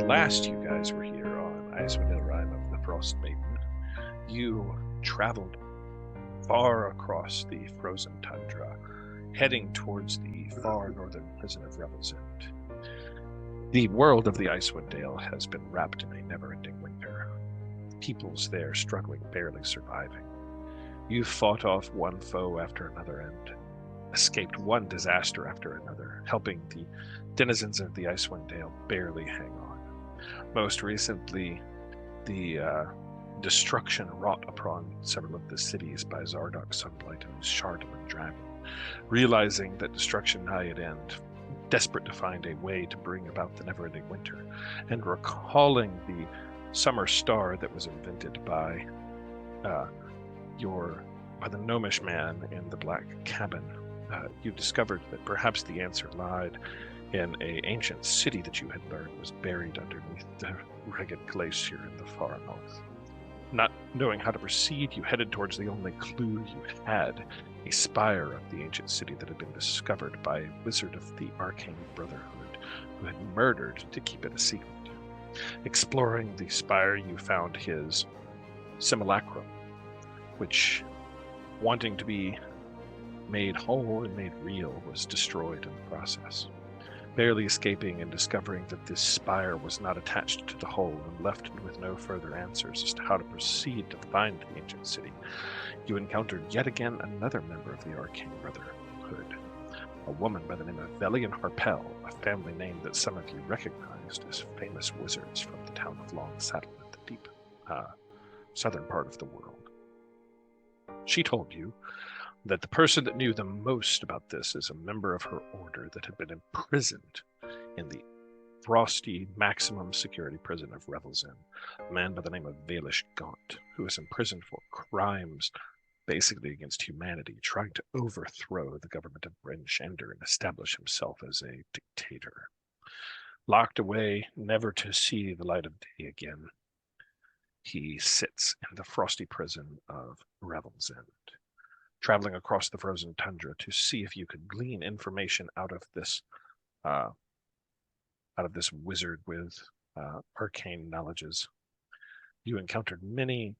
last you guys were here on Icewind and Rime of the Frostmaiden, you traveled far across the frozen tundra, heading towards the far northern prison of Revel's End. The world of the Icewind Dale has been wrapped in a never-ending winter. Peoples there struggling, barely surviving. You fought off one foe after another and escaped one disaster after another, helping the denizens of the Icewind Dale barely hang on. Most recently, the destruction wrought upon several of the cities by Zardoc Sunblight and Shardman Dragon. Realizing that destruction nigh at end, desperate to find a way to bring about the never-ending winter, and recalling the summer star that was invented by the gnomish man in the black cabin, you discovered that perhaps the answer lied in an ancient city that you had learned was buried underneath the rugged glacier in the far north. Not knowing how to proceed, you headed towards the only clue you had, a spire of the ancient city that had been discovered by a wizard of the Arcane Brotherhood who had murdered to keep it a secret. Exploring the spire, you found his simulacrum, which, wanting to be made whole and made real, was destroyed in the process. Barely escaping and discovering that this spire was not attached to the whole and left with no further answers as to how to proceed to find the ancient city, you encountered yet again another member of the Arcane Brotherhood, a woman by the name of Velian Harpel, a family name that some of you recognized as famous wizards from the town of Long Saddle in the deep southern part of the world. She told you that the person that knew the most about this is a member of her order that had been imprisoned in the frosty maximum security prison of Revel's End, a man by the name of Valish Gaunt, who is imprisoned for crimes basically against humanity, trying to overthrow the government of Bryn Shander and establish himself as a dictator. Locked away, never to see the light of day again, he sits in the frosty prison of Revel's End, traveling across the frozen tundra to see if you could glean information out of this wizard with arcane knowledges. You encountered many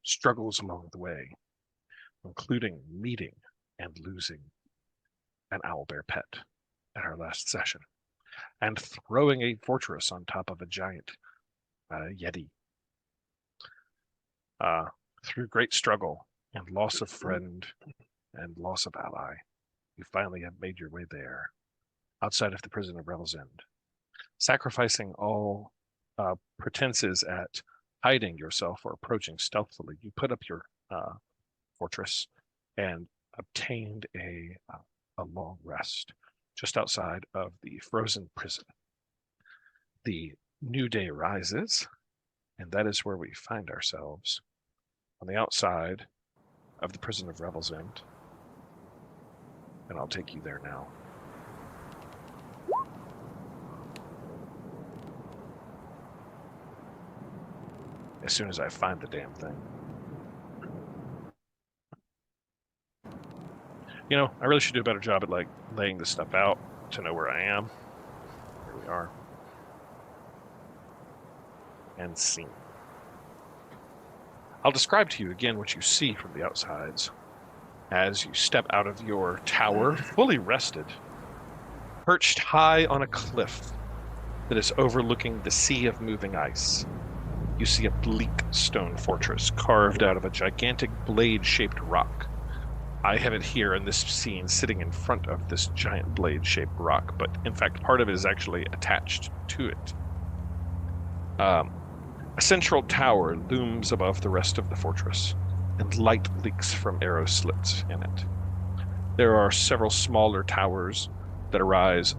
struggles along the way, including meeting and losing an owlbear pet at our last session, and throwing a fortress on top of a giant yeti. Through great struggle and loss of friend and loss of ally, you finally have made your way there, outside of the prison of Revel's End. Sacrificing all pretenses at hiding yourself or approaching stealthily, you put up your fortress and obtained a long rest just outside of the frozen prison. The new day rises, and that is where we find ourselves, on the outside of the prison of Revel's End. And I'll take you there now. As soon as I find the damn thing. You know, I really should do a better job at laying this stuff out to know where I am. Here we are. And scene. I'll describe to you again what you see from the outsides as you step out of your tower, fully rested, perched high on a cliff that is overlooking the sea of moving ice. You see a bleak stone fortress carved out of a gigantic blade-shaped rock. I have it here in this scene sitting in front of this giant blade-shaped rock, but in fact part of it is actually attached to it. A central tower looms above the rest of the fortress, and light leaks from arrow slits in it. There are several smaller towers that arise,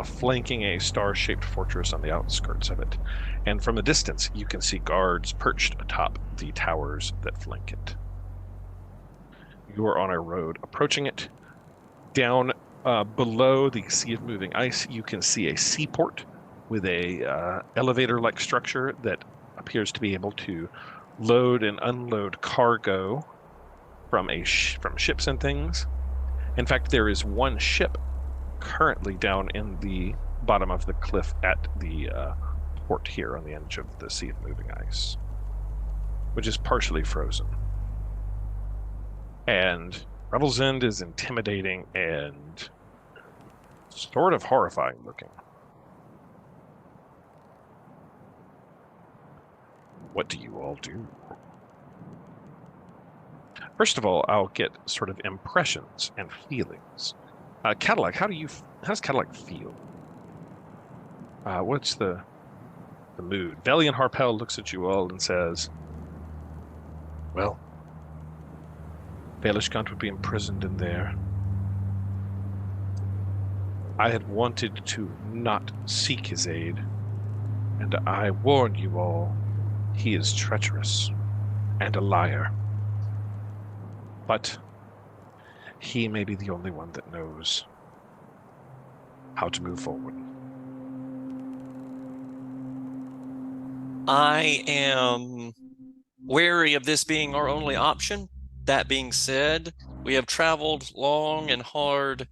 flanking a star-shaped fortress on the outskirts of it, and from a distance you can see guards perched atop the towers that flank it. You are on a road approaching it. Down below the sea of moving ice, you can see a seaport with a elevator-like structure that appears to be able to load and unload cargo from ships and things. In fact, there is one ship currently down in the bottom of the cliff at the port here on the edge of the Sea of Moving Ice, which is partially frozen. And Revel's End is intimidating and sort of horrifying looking. What do you all do? First of all, I'll get sort of impressions and feelings. Cadillac, how does Cadillac feel? What's the mood? Valiant Harpel looks at you all and says, well, Baelish would be imprisoned in there. I had wanted to not seek his aid, and I warn you all, he is treacherous and a liar. But he may be the only one that knows how to move forward. I am wary of this being our only option. That being said, we have traveled long and hard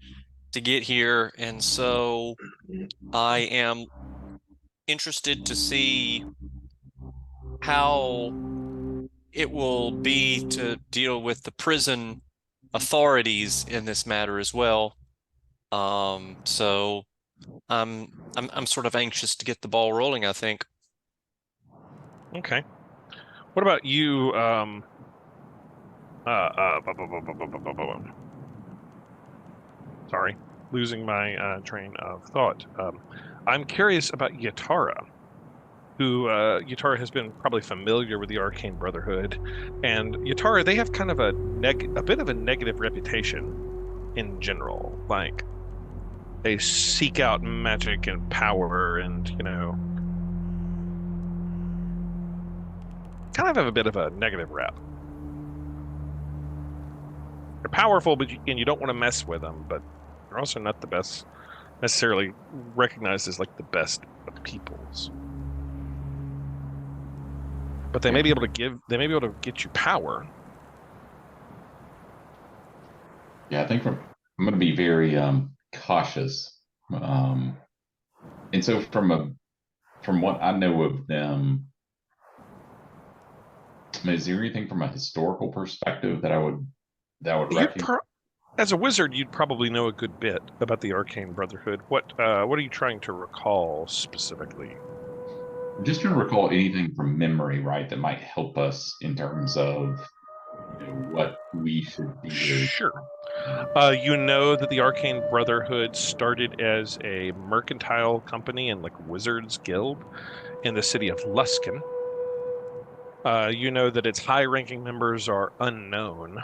to get here, and so I am interested to see how it will be to deal with the prison authorities in this matter as well. So I'm sort of anxious to get the ball rolling, I think. Okay. What about you, sorry, losing my train of thought. I'm curious about Yatara, who Yatara has been probably familiar with the Arcane Brotherhood, and Yatara, they have kind of a bit of a negative reputation in general. Like, they seek out magic and power, and kind of have a bit of a negative rep. They're powerful, but you don't want to mess with them, but they're also not the best, necessarily recognized as like the best of peoples. But they may be able to get you power. Yeah, I think I'm going to be very cautious. And so from what I know of them, is there anything from a historical perspective that would recognize? As a wizard, you'd probably know a good bit about the Arcane Brotherhood. What are you trying to recall specifically? I'm just trying to recall anything from memory, right, that might help us in terms of what we should be doing. Sure. You know that the Arcane Brotherhood started as a mercantile company and like wizards guild in the city of Luskan. You know that its high-ranking members are unknown,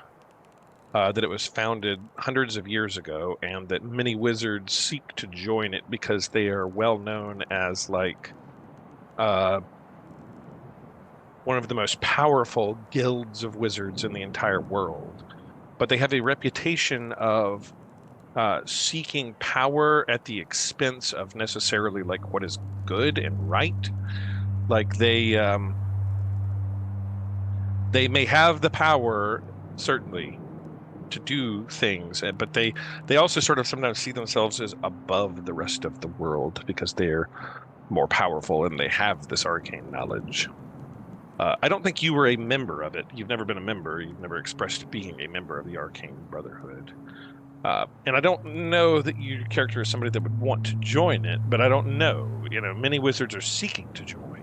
that it was founded hundreds of years ago, and that many wizards seek to join it because they are well known as like one of the most powerful guilds of wizards in the entire world. But they have a reputation of seeking power at the expense of necessarily like what is good and right. Like they may have the power, certainly, to do things, but they also sort of sometimes see themselves as above the rest of the world because they're more powerful and they have this arcane knowledge. I don't think you were a member of it. You've never been a member. You've never expressed being a member of the Arcane Brotherhood. And I don't know that your character is somebody that would want to join it, but I don't know. Many wizards are seeking to join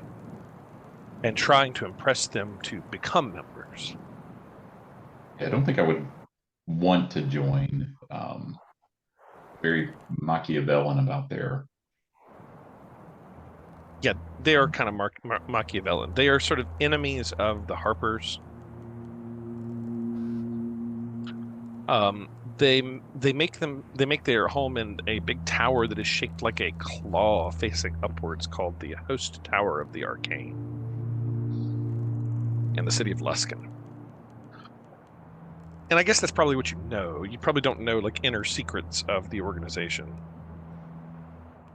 and trying to impress them to become members. Yeah, I don't think I would want to join. Very Machiavellian about there. Yeah, they are kind of Machiavellian. They are sort of enemies of the Harpers. They make their home in a big tower that is shaped like a claw facing upwards, called the Host Tower of the Arcane, in the city of Luskan. And I guess that's probably what you know. You probably don't know like inner secrets of the organization,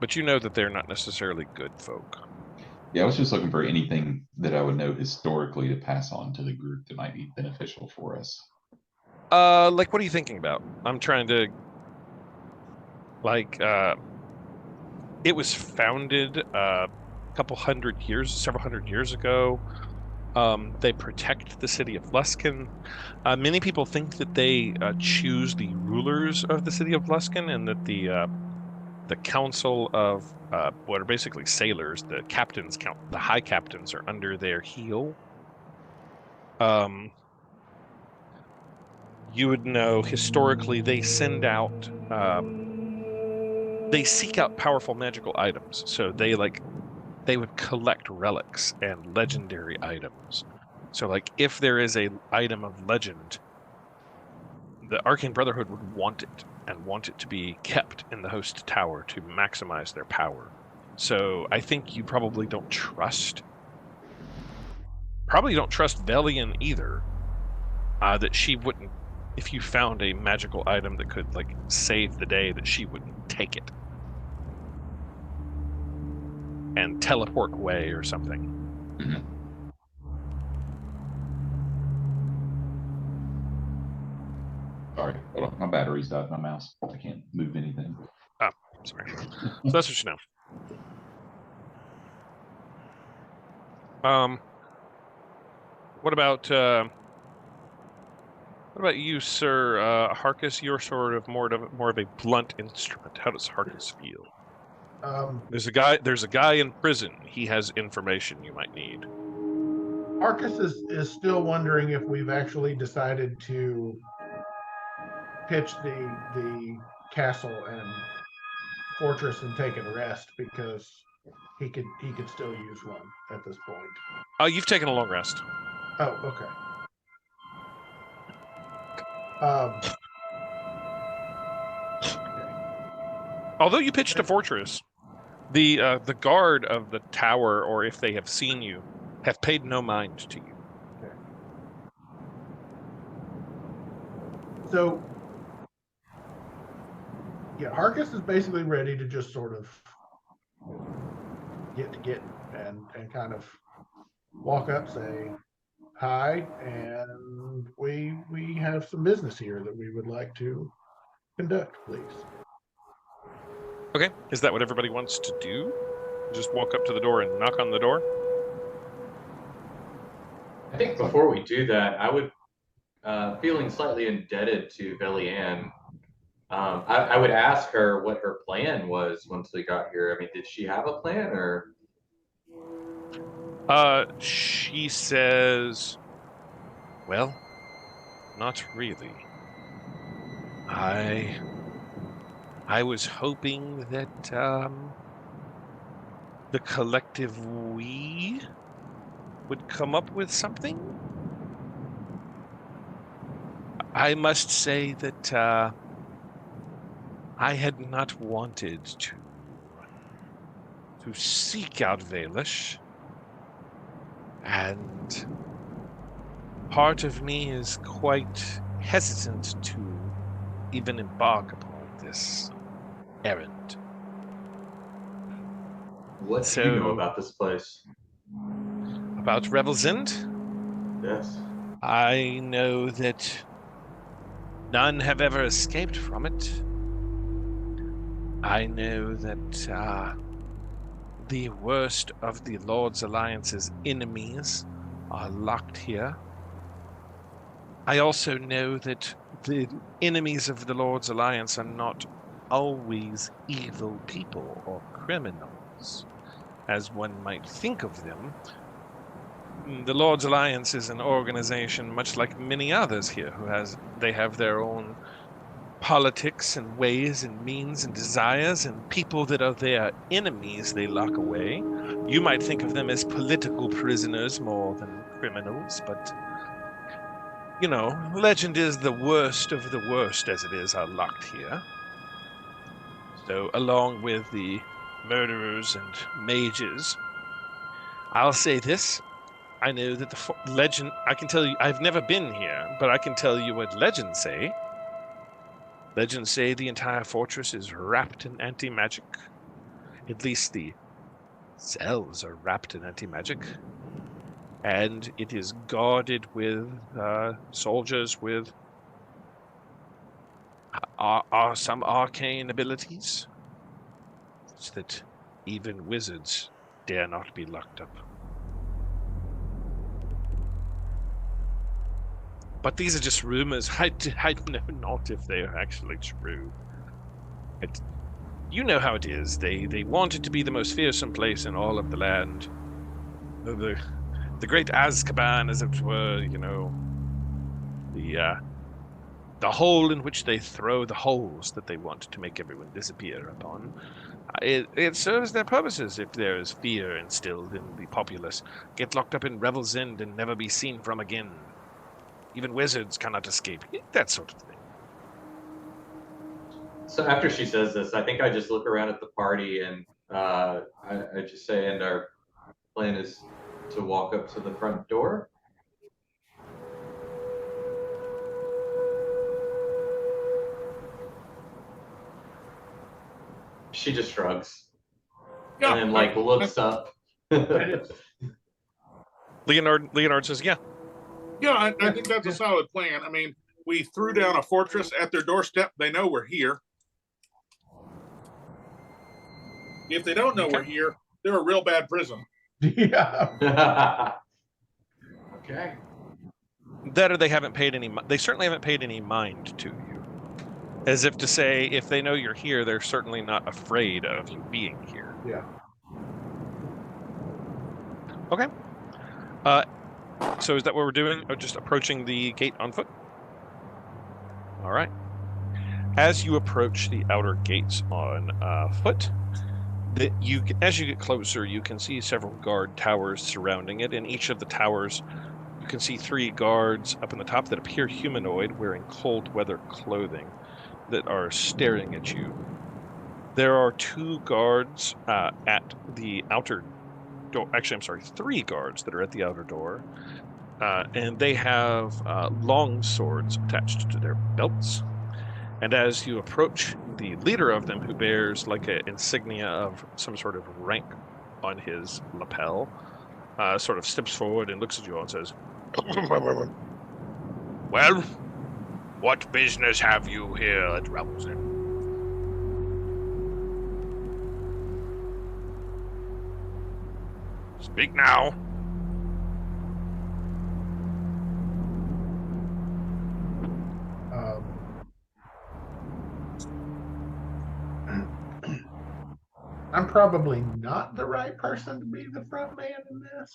but you know that they're not necessarily good folk. Yeah, I was just looking for anything that I would know historically to pass on to the group that might be beneficial for us. Like, what are you thinking about? I'm trying to Like, it was founded several hundred years ago. They protect the city of Luskan. Many people think that they choose the rulers of the city of Luskan, and that the council of what are basically sailors, the high captains, are under their heel. You would know historically they send out they seek out powerful magical items. So they would collect relics and legendary items. So like if there is a item of legend, the Arcane Brotherhood would want it and want it to be kept in the host tower to maximize their power. So I think you probably don't trust Velian either. That she wouldn't, if you found a magical item that could like save the day, that she wouldn't take it and teleport away or something. Mm-hmm. Sorry, hold on. My battery's died. My mouse. I can't move anything. Oh, sorry. So that's what you know. What about you, Sir Harkus? You're sort of more of a blunt instrument. How does Harkus feel? There's a guy in prison. He has information you might need. Harkus is still wondering if we've actually decided to pitch the castle and fortress and take a rest, because he could still use one at this point. You've taken a long rest. Oh, okay. Although you pitched a fortress, the guard of the tower, or if they have seen you, have paid no mind to you. Okay. So, yeah, Harkus is basically ready to just sort of get and kind of walk up, say hi, and we have some business here that we would like to conduct, please. Okay, is that what everybody wants to do? Just walk up to the door and knock on the door? I think before we do that, I would, feeling slightly indebted to Velian, I would ask her what her plan was once we got here. I mean, did she have a plan, or? She says, well, not really. I was hoping that the collective we would come up with something. I must say that I had not wanted to seek out Valish, and part of me is quite hesitant to even embark upon this errand. What do you know about this place? About Revel's End? Yes. I know that none have ever escaped from it. I know that the worst of the Lord's Alliance's enemies are locked here. I also know that the enemies of the Lord's Alliance are not always evil people or criminals, as one might think of them. The Lord's Alliance is an organization much like many others here they have their own politics and ways and means and desires, and people that are their enemies they lock away. You might think of them as political prisoners more than criminals, but you know, legend is the worst of the worst as it is are locked here. So along with the murderers and mages, I'll say this. I know that the legend, I can tell you, I've never been here, but I can tell you what legends say. Legends say the entire fortress is wrapped in anti-magic. At least the cells are wrapped in anti-magic. And it is guarded with soldiers with are some arcane abilities that even wizards dare not be locked up. But these are just rumors. I know not if they are actually true. You know how it is. They want it to be the most fearsome place in all of the land. The great Azkaban, as it were, you know. The hole in which they throw the holes that they want to make everyone disappear upon. It serves their purposes if there is fear instilled in the populace. Get locked up in Revel's End and never be seen from again. Even wizards cannot escape. That sort of thing. So after she says this, I think I just look around at the party and I just say, and our plan is to walk up to the front door. She just shrugs. Yeah, And then like looks up. Leonard says, yeah. Yeah, I think that's a solid plan. I mean, we threw down a fortress at their doorstep. They know we're here. If they don't know we're here, they're a real bad prison. Yeah. Okay. That or they haven't paid any. They certainly haven't paid any mind to you. As if to say, if they know you're here, they're certainly not afraid of you being here. Yeah. Okay. So is that what we're doing? Or just approaching the gate on foot? All right. As you approach the outer gates on foot, as you get closer, you can see several guard towers surrounding it. In each of the towers, you can see 3 guards up in the top that appear humanoid, wearing cold weather clothing, that are staring at you. There are 2 guards at the outer door. Actually, I'm sorry, 3 guards that are at the outer door. And they have long swords attached to their belts. And as you approach, the leader of them, who bears like an insignia of some sort of rank on his lapel, sort of steps forward and looks at you all and says, "Well, what business have you here at Revel's End?" Speak now. I'm probably not the right person to be the front man in this.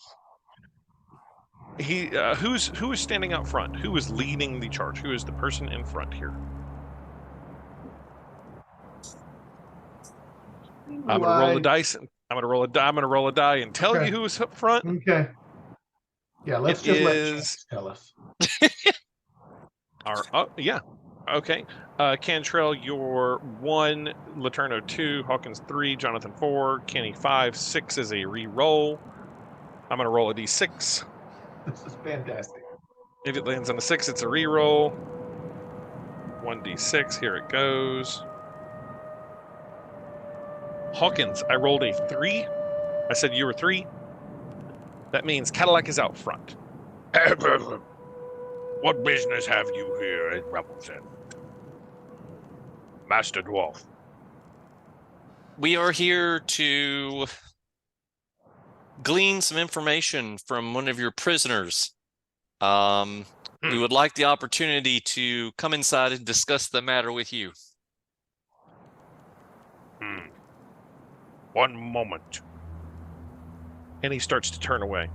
Who is standing out front? Who is leading the charge? Who is the person in front here? I'm gonna roll a dice. I'm gonna roll a die and tell you who is up front. Okay. Yeah, let's just let Chance tell us. Yeah. Okay. Cantrell, you're 1, Laterno 2, Hawkins 3, Jonathan 4, Kenny 5, 6 is a re-roll. I'm gonna roll a d6. This is fantastic. If it lands on a 6, it's a re-roll. 1d6, here it goes. Hawkins, I rolled a 3. I said you were 3. That means Cadillac is out front. What business have you here at Revel's End, Master Dwarf? We are here to glean some information from one of your prisoners. We would like the opportunity to come inside and discuss the matter with you. One moment. And he starts to turn away.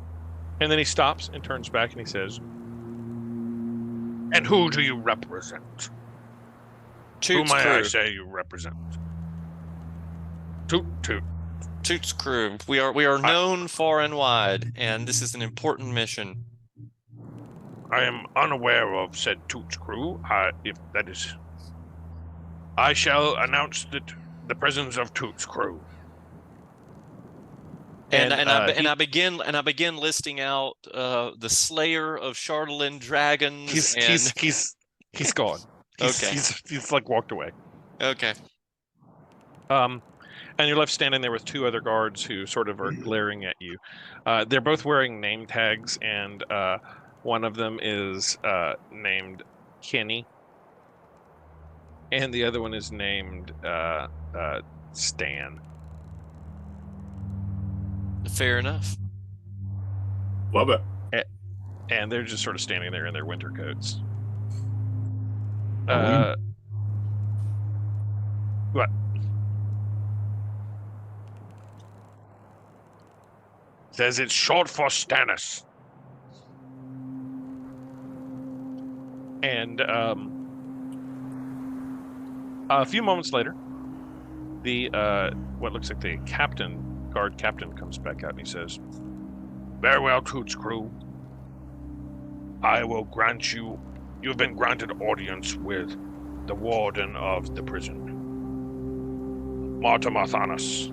And then he stops and turns back and he says, "And who do you represent? Toot's who may crew. I say you represent?" Toot. Toot's crew. We are known far and wide, and this is an important mission. I am unaware of said Toot's crew. If that is, I shall announce that the presence of Toot's crew. And I begin listing out the Slayer of Chardalyn dragons. He's gone. Okay. He's like walked away. Okay. And you're left standing there with 2 other guards who sort of are glaring at you. They're both wearing name tags, and one of them is named Kenny. And the other one is named Stan. Fair enough. Love it. And they're just sort of standing there in their winter coats. What? Says it's short for Stannis. And a few moments later, the what looks like the guard captain comes back out and he says, "Very well, Toots crew. I will grant you have been granted audience with the warden of the prison, Marta Thanos.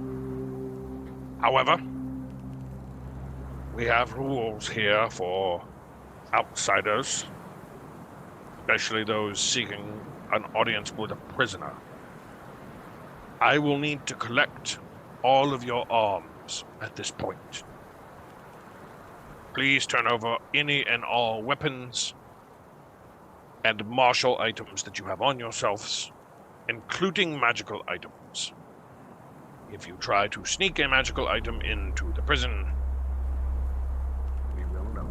However, we have rules here for outsiders, especially those seeking an audience with a prisoner. I will need to collect all of your arms at this point. Please turn over any and all weapons and martial items that you have on yourselves, including magical items. If you try to sneak a magical item into the prison, we will know."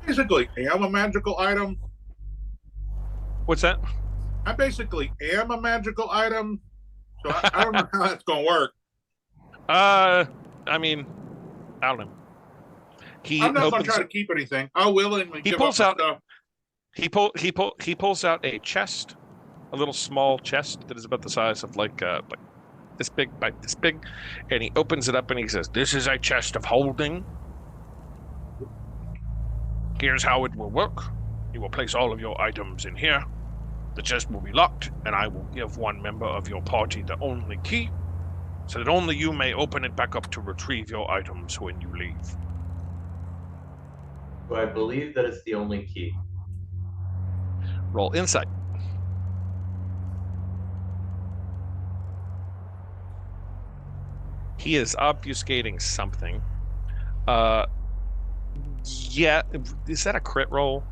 Basically, am a magical item. What's that? I basically am a magical item. So I don't know how that's going to work. I mean, I don't know. I'm not going to try to keep anything. I'll willingly give up stuff. He pulls out a chest, a little small chest that is about the size of like this big, and he opens it up and he says, "This is a chest of holding. Here's how it will work. You will place all of your items in here. The chest will be locked, and I will give one member of your party the only key, so that only you may open it back up to retrieve your items when you leave." So I believe that it's the only key. Roll insight. He is obfuscating something. Yeah, is that a crit roll?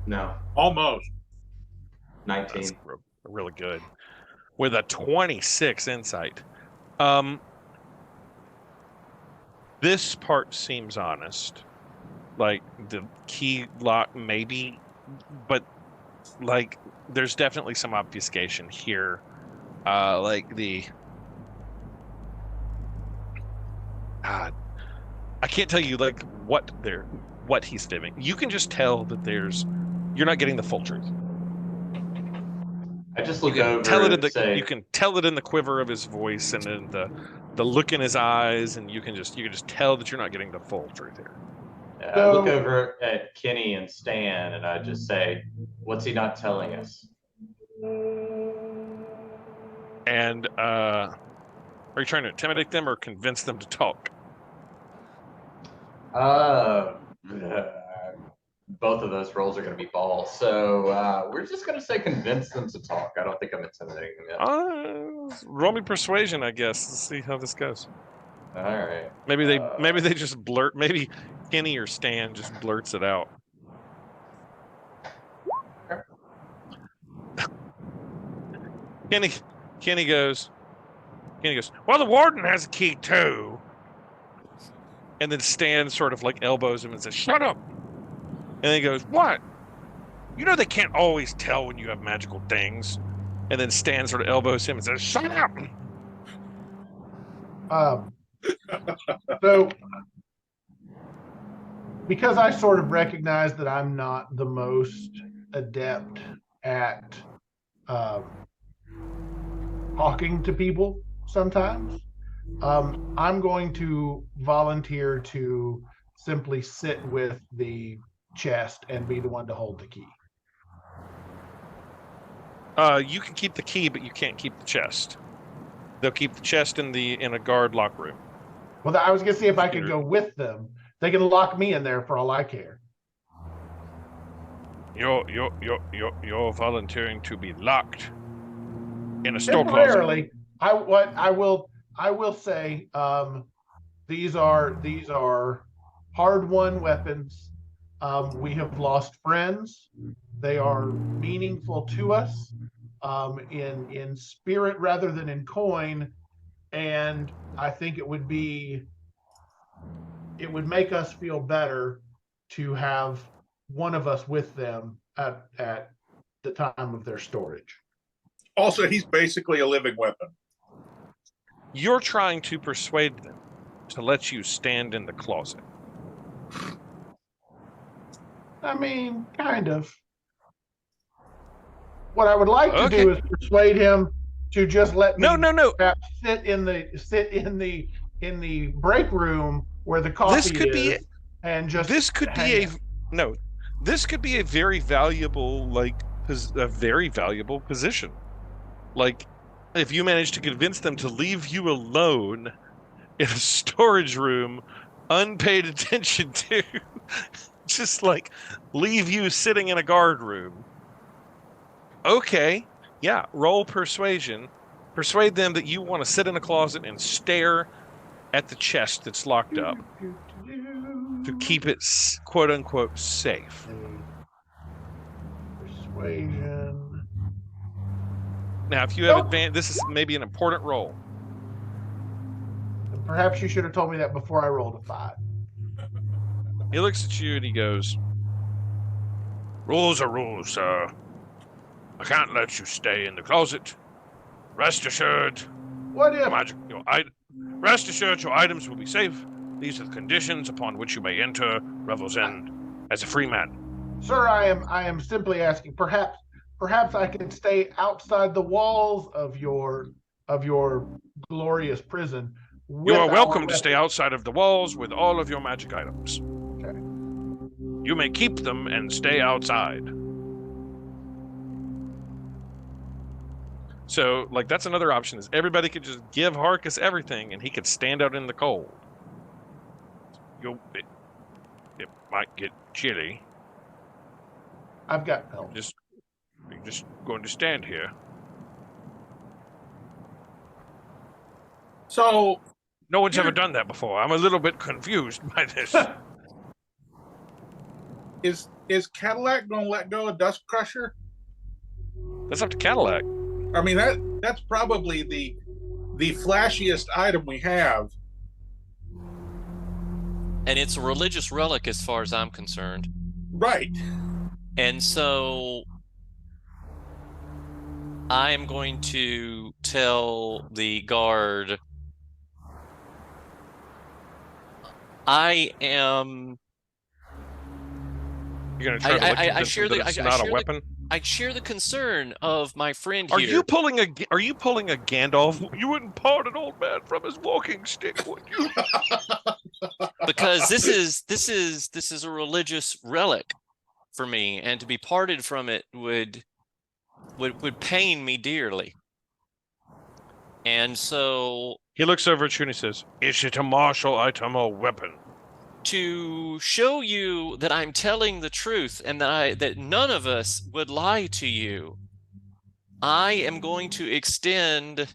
No, Almost. 19. That's really good. With a 26 insight. This part seems honest. Like, the key lock, maybe, but, like, there's definitely some obfuscation here. Like, I can't tell you, like, what he's doing. You can just tell that you're not getting the full truth. I just look over You can tell it in the quiver of his voice and in the look in his eyes, and you can just tell that you're not getting the full truth here. I look over at Kenny and Stan, and I just say, "What's he not telling us?" And are you trying to intimidate them or convince them to talk? Both of those roles are going to be balls, so we're just going to say convince them to talk. I don't think I'm intimidating them yet. Roll me persuasion, I guess. Let's see how this goes. All right. Maybe they just blurt. Maybe Kenny or Stan just blurts it out. Kenny goes, "Well, the warden has a key too." And then Stan sort of like elbows him and says, "Shut up." And then he goes, "What? You know they can't always tell when you have magical things." And then Stan sort of elbows him and says, "Shut up." So, because I sort of recognize that I'm not the most adept at talking to people sometimes, I'm going to volunteer to simply sit with the chest and be the one to hold the key. You can keep the key, but you can't keep the chest. They'll keep the chest in a guard lock room. Well, I was going to see if I could go with them. They can lock me in there for all I care. You're volunteering to be locked in a store closet. Temporarily, I will say these are hard-won weapons. We have lost friends. They are meaningful to us in spirit rather than in coin. And I think it would make us feel better to have one of us with them at the time of their storage. Also, he's basically a living weapon. You're trying to persuade them to let you stand in the closet. I mean, kind of. What I would like to do is persuade him to just let me perhaps sit in the break room where the coffee is, and just this could be a very valuable position. Like, if you manage to convince them to leave you alone in a storage room, unpaid attention to, just like leave you sitting in a guard room. Okay, yeah, roll persuasion. Persuade them that you want to sit in a closet and stare at the chest that's locked up to keep it quote unquote safe. Persuasion. Now, if you have advanced, this is maybe an important roll. Perhaps you should have told me that before I rolled a 5. He looks at you and he goes, "Rules are rules, sir. I can't let you stay in the closet. Rest assured, rest assured your items will be safe. These are the conditions upon which you may enter Revel's End as a free man." Sir, I am simply asking. Perhaps I can stay outside the walls of your glorious prison. You are welcome to stay outside of the walls with all of your magic items. Okay. You may keep them and stay outside. So, like, that's another option, is everybody could just give Harkus everything and he could stand out in the cold. It might get chilly. I've got help. You're just going to stand here. So no one's ever done that before. I'm a little bit confused by this. Is Cadillac going to let go of Dust Crusher? That's up to Cadillac. I mean, that's probably the flashiest item we have. And it's a religious relic as far as I'm concerned. Right. And so I am going to tell the guard You're going to try to it's not a weapon? I share the concern of my friend here. Are you pulling a Gandalf? You wouldn't part an old man from his walking stick, would you? Because this is a religious relic for me, and to be parted from it would pain me dearly. And so he looks over at you and he says, "Is it a martial item or weapon?" To show you that I'm telling the truth and that none of us would lie to you, I am going to extend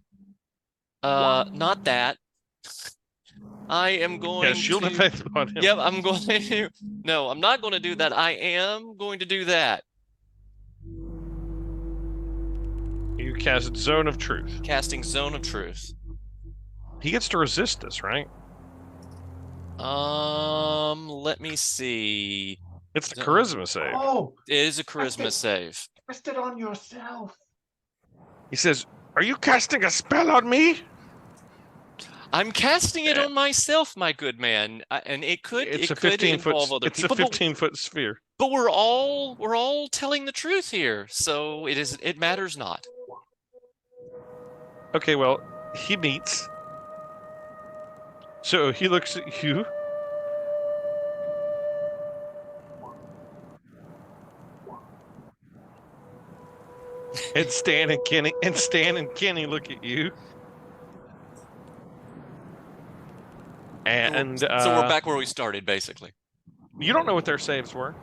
not that. I am going shield of faith on him. Yep, I'm going to. No, I'm not going to do that. I am going to do that. You cast Zone of Truth. Casting Zone of Truth. He gets to resist this, right? Let me see. It's the charisma save. Oh, it is a charisma save. Cast it on yourself. He says, "Are you casting a spell on me?" I'm casting it on myself, my good man, and it could involve other people. It's a 15-foot sphere. But we're all telling the truth here, so it matters not. Okay, well, he meets. So he looks at you. And Stan and Kenny look at you. And so we're back where we started, basically. You don't know what their saves were.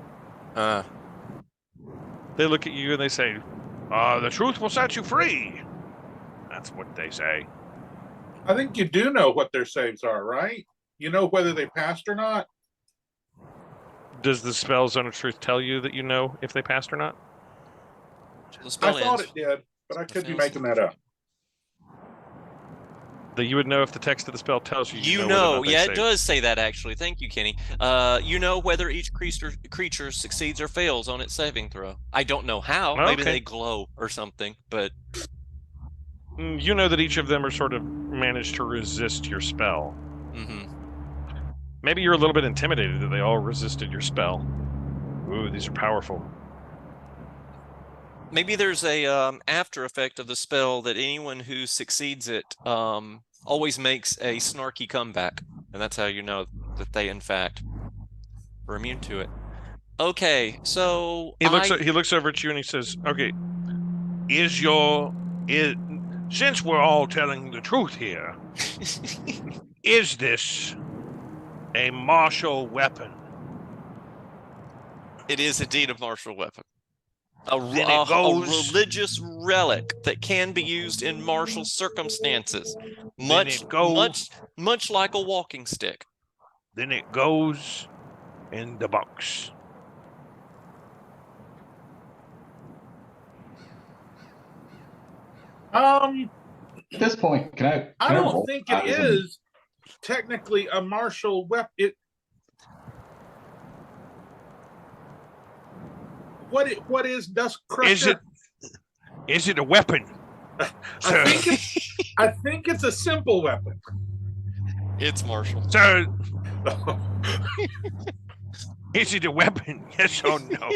They look at you and they say, "The truth will set you free." That's what they say. I think you do know what their saves are, right? You know whether they passed or not? Does the spell Zone of Truth tell you that you know if they passed or not? The I spell thought ends. it did, but I could be fails. making that up. That you would know if the text of the spell tells you. You whether or know, not they yeah, it saved. does say that actually. Thank you, Kenny. You know whether each creature succeeds or fails on its saving throw. I don't know how. Maybe Okay. they glow or something, but You know that each of them are sort of managed to resist your spell. mhm. Maybe you're a little bit intimidated that they all resisted your spell. Ooh, these are powerful. Maybe there's a after effect of the spell that anyone who succeeds it always makes a snarky comeback, and that's how you know that they in fact are immune to it. Okay, so He looks over at you and he says, "Okay, since we're all telling the truth here, is this a martial weapon?" It is indeed a martial weapon. A Then it goes- religious relic that can be used in martial circumstances, much like a walking stick. Then it goes in the box. At this point, can I? I can don't roll think it eyes and- is technically a martial weapon. What is Dust Crusher? Is it a weapon? I think it's a simple weapon. It's martial. Sir, is it a weapon? Yes or no?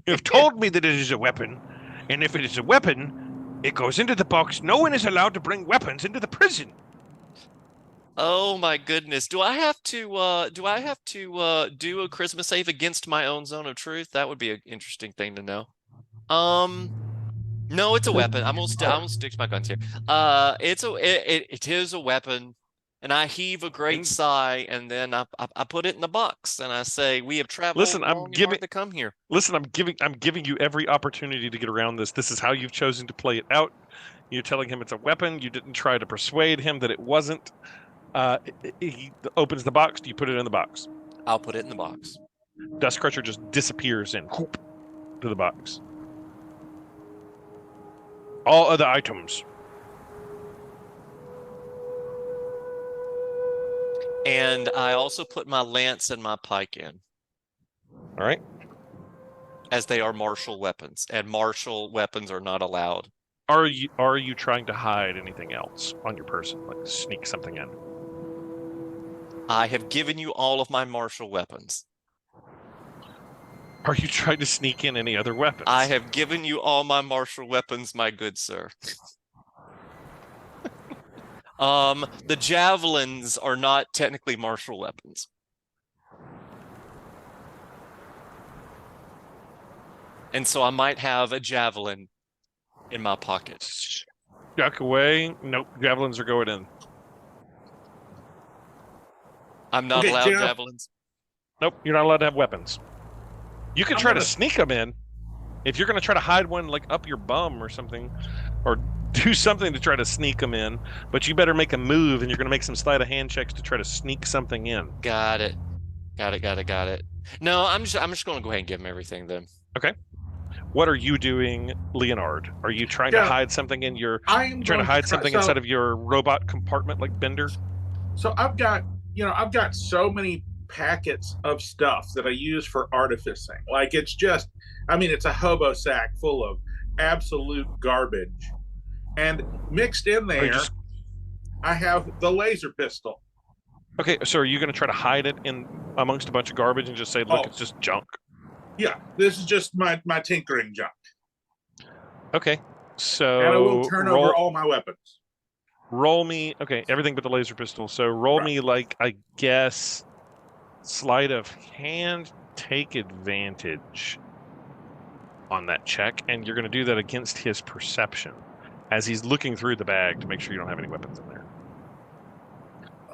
You've told me that it is a weapon, and if it is a weapon, it goes into the box. No one is allowed to bring weapons into the prison. Oh my goodness. Do I have to do a charisma save against my own zone of truth? That would be an interesting thing to know. No, it's a weapon. I'm gonna stick to my guns here. It is a weapon, and I heave a great sigh, and then I put it in the box, and I say, "We have traveled Listen, long and hard to come here." Listen, I'm giving you every opportunity to get around this. This is how you've chosen to play it out. You're telling him it's a weapon. You didn't try to persuade him that it wasn't. He opens the box. Do you put it in the box? I'll put it in the box. Dust Crusher just disappears in whoop, to the box. All other items. And I also put my lance and my pike in, All right. as they are martial weapons, and martial weapons are not allowed. Are you trying to hide anything else on your person, like sneak something in? I have given you all of my martial weapons. Are you trying to sneak in any other weapons? I have given you all my martial weapons, my good sir. The javelins are not technically martial weapons. And so I might have a javelin in my pocket. Duck away. Nope. Javelins are going in. I'm not Okay, allowed Jeff. javelins. Nope. You're not allowed to have weapons. You can I'm try gonna- to sneak them in. If you're going to try to hide one like up your bum or something, or do something to try to sneak them in, but you better make a move, and you're going to make some sleight of hand checks to try to sneak something in. Got it. Got it. No, I'm just going to go ahead and give him everything then. What are you doing, Leonard? Are you trying to Yeah. hide something in your? I'm Trying to going hide try- something so- inside of your robot compartment, like Bender? So I've got so many packets of stuff that I use for artificing. Like it's a hobo sack full of absolute garbage. And mixed in there, just- I have the laser pistol. Okay, so are you going to try to hide it in amongst a bunch of garbage and just say, "Look, Oh. it's just junk"? Yeah, this is just my tinkering junk. Okay, so And I will turn over all my weapons. roll me. Okay, everything but the laser pistol. So roll Right. me, like, I guess, sleight of hand. Take advantage on that check, and you're going to do that against his perception as he's looking through the bag to make sure you don't have any weapons in there.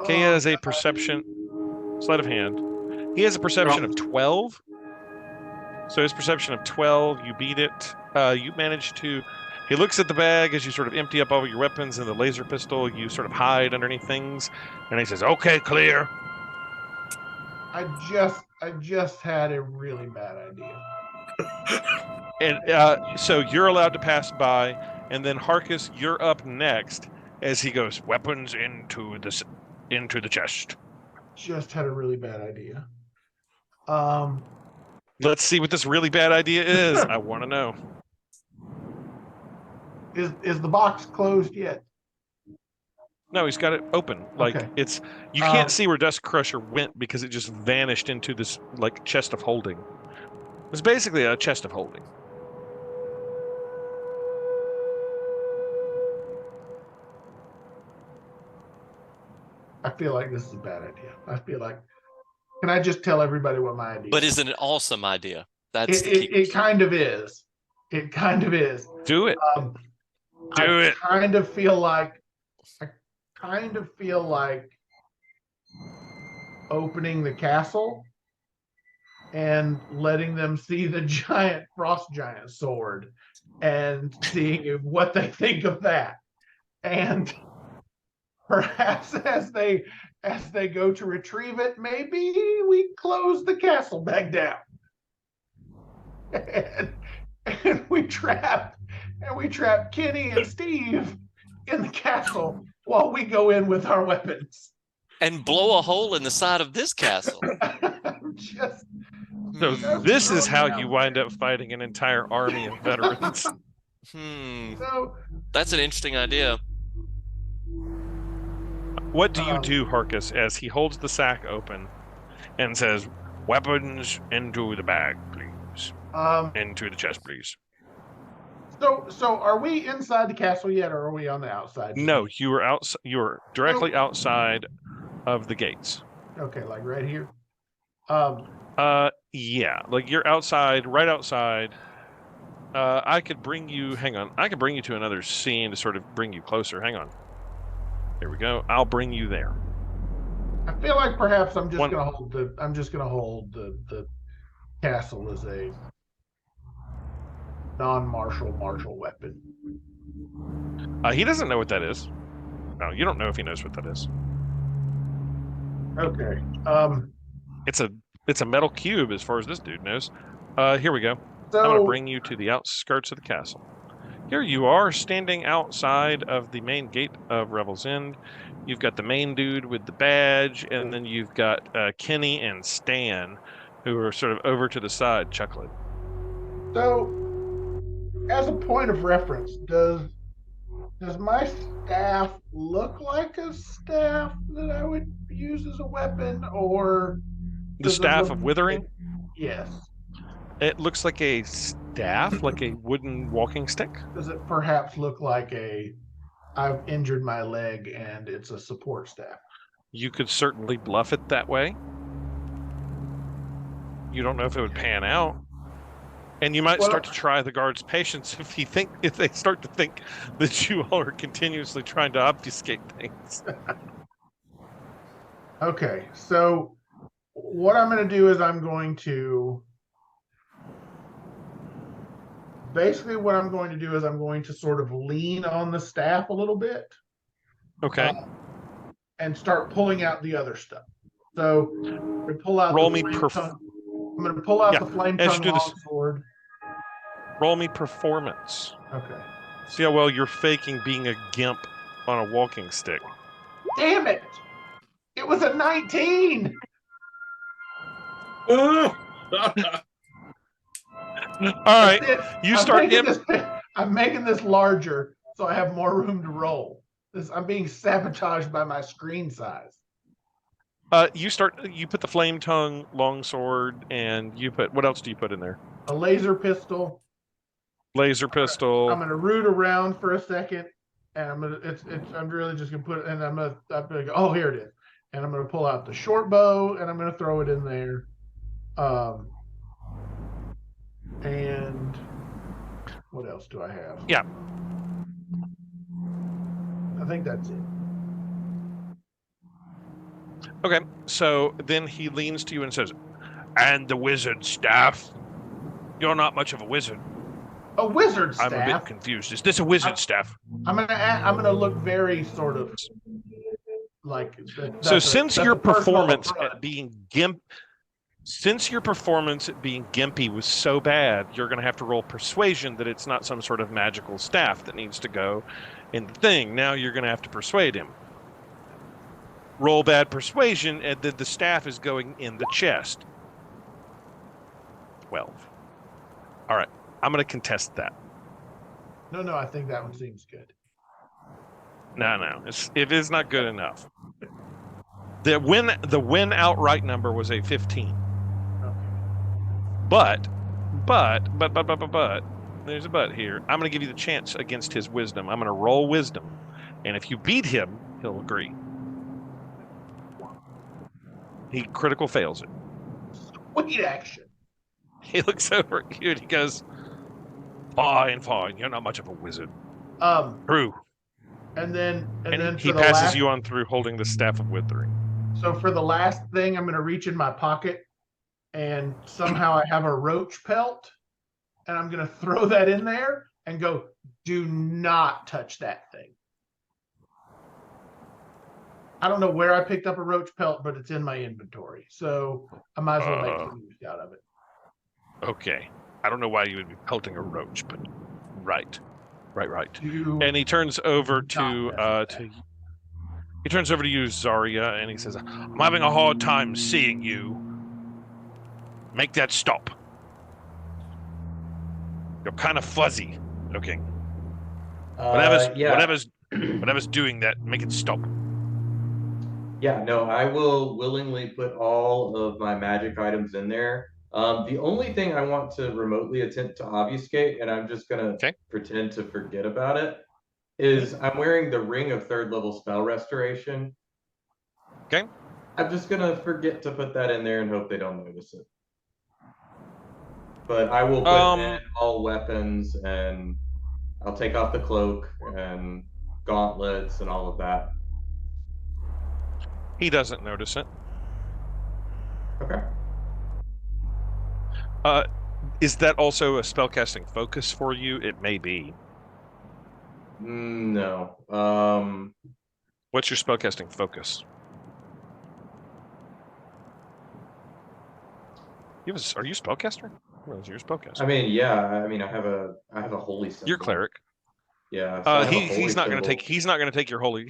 Okay, he has a perception. Sleight of hand. He has a perception of 12. So his perception of 12, you beat it. You manage to. He looks at the bag as you sort of empty up all your weapons and the laser pistol. You sort of hide underneath things, and he says, "Okay, clear." I just just had a really bad idea. And so you're allowed to pass by, and then Harkus, you're up next as he goes, weapons into the chest. Just had a really bad idea. Let's see what this really bad idea is. I want to know. Is the box closed yet? No, he's got it open. Like Okay. you can't see where Dust Crusher went because it just vanished into this like chest of holding. It's basically a chest of holding. I feel like this is a bad idea. I feel like, can I just tell everybody what my idea But is? isn't it an awesome idea? That's the key. It kind of is. It kind of is. Do it. Do it. I kind of feel like opening the castle and letting them see the giant frost giant sword and seeing what they think of that. And perhaps as they go to retrieve it, maybe we close the castle back down. And we trap Kenny and Steve in the castle while we go in with our weapons. And blow a hole in the side of this castle. Just So Just this is throw it how out you there. wind up fighting an entire army of veterans. so That's an interesting idea. What do you do, Harkus, as he holds the sack open and says, weapons into the bag, please. Into the chest, please. So are we inside the castle yet, or are we on the outside? No, you are outside. You are directly outside of the gates. Okay, like right here. Yeah, like you're outside, right outside. I could bring you. Hang on, I could bring you to another scene to sort of bring you closer. Hang on. There we go. I'll bring you there. I feel like perhaps I'm just gonna hold the castle as a non-martial weapon. He doesn't know what that is. No, you don't know if he knows what that is. Okay. It's a metal cube as far as this dude knows. Here we go. So I'm going to bring you to the outskirts of the castle. Here you are, standing outside of the main gate of Revel's End. You've got the main dude with the badge, and then you've got Kenny and Stan, who are sort of over to the side, chuckling. So, as a point of reference, does my staff look like a staff that I would use as a weapon, or The does it staff look of withering? like- Yes. It looks like a staff, like a wooden walking stick. Does it perhaps look like I've injured my leg and it's a support staff? You could certainly bluff it that way. You don't know if it would pan out. And you might Well- start to try the guard's patience if they start to think that you all are continuously trying to obfuscate things. Okay, so what I'm going to do is I'm going to sort of lean on the staff a little bit. Okay. And start pulling out the other stuff. So we pull out. Roll the me flame tongue. I'm going to pull out the flame as you tongue do this- longsword. Roll me performance. Okay. See how well you're faking being a gimp on a walking stick. Damn it! It was a 19. All right. You start I'm making this larger so I have more room to roll. I'm being sabotaged by my screen size. You put the flame tongue longsword, and you put, what else do you put in there? A laser pistol. Laser pistol. I'm gonna root around for a second, and I'm really just gonna put it, and I'm gonna go, oh, here it is, and I'm gonna pull out the short bow, and I'm gonna throw it in there, and what else do I have? Yeah. I think that's it. Okay, so then he leans to you and says, "And the wizard staff? You're not much of a wizard. A wizard staff. I'm a bit confused. Is this a wizard staff?" I'm gonna look very sort of like. So since your that's a personal performance affront. at being gimp, Since your performance at being gimpy was so bad, you're going to have to roll persuasion that it's not some sort of magical staff that needs to go in the thing. Now you're going to have to persuade him. Roll bad persuasion, and then the staff is going in the chest. 12. All right. I'm going to contest that. No, I think that one seems good. No. It is not good enough. The win outright number was a 15. Okay. But, there's a but here. I'm going to give you the chance against his wisdom. I'm going to roll wisdom. And if you beat him, he'll agree. He critical fails it. Sweet action. He looks over at you and he goes, fine. You're not much of a wizard. True. And then he passes you on through holding the staff of withering. So for the last thing, I'm going to reach in my pocket and somehow I have a roach pelt and I'm going to throw that in there and go, do not touch that thing. I don't know where I picked up a roach pelt, but it's in my inventory. So I might as well make some use out of it. Okay. I don't know why you would be pelting a roach, but right. Do And he turns over not to mess with that. he turns over to you, Zarya, and he says, I'm having a hard time seeing you. Make that stop. You're kind of fuzzy looking. Whatever's doing that, make it stop. Yeah, no, I will willingly put all of my magic items in there. The only thing I want to remotely attempt to obfuscate, and I'm just gonna pretend to forget about it, is I'm wearing the Ring of 3rd level spell restoration. Okay. I'm just gonna forget to put that in there and hope they don't notice it. But I will put in all weapons, and I'll take off the cloak and gauntlets and all of that. He doesn't notice it. Okay. Is that also a spellcasting focus for you? It may be. No. What's your spellcasting focus? Are you a spellcaster? Well, you're a spellcaster. I mean, yeah. I mean, I have a holy symbol. You're cleric. Yeah. So he's not going to take your holy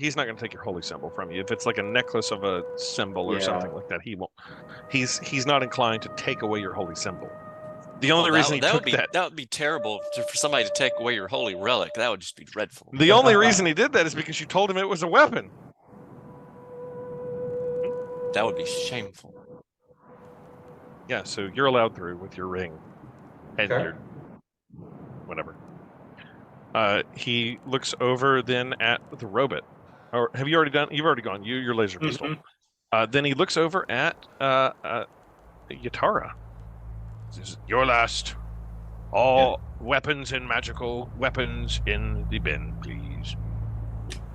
symbol from you. If it's like a necklace of a symbol or something like that, he won't. He's not inclined to take away your holy symbol. The only reason that would be terrible for somebody to take away your holy relic. That would just be dreadful. The only reason he did that is because you told him it was a weapon. That would be shameful. Yeah, so you're allowed through with your ring and your whatever. He looks over then at the robot. Or have you already done? You've already gone. Your laser pistol. Then he looks over at Yatara. Says, "Your last. All weapons and magical weapons in the bin, please."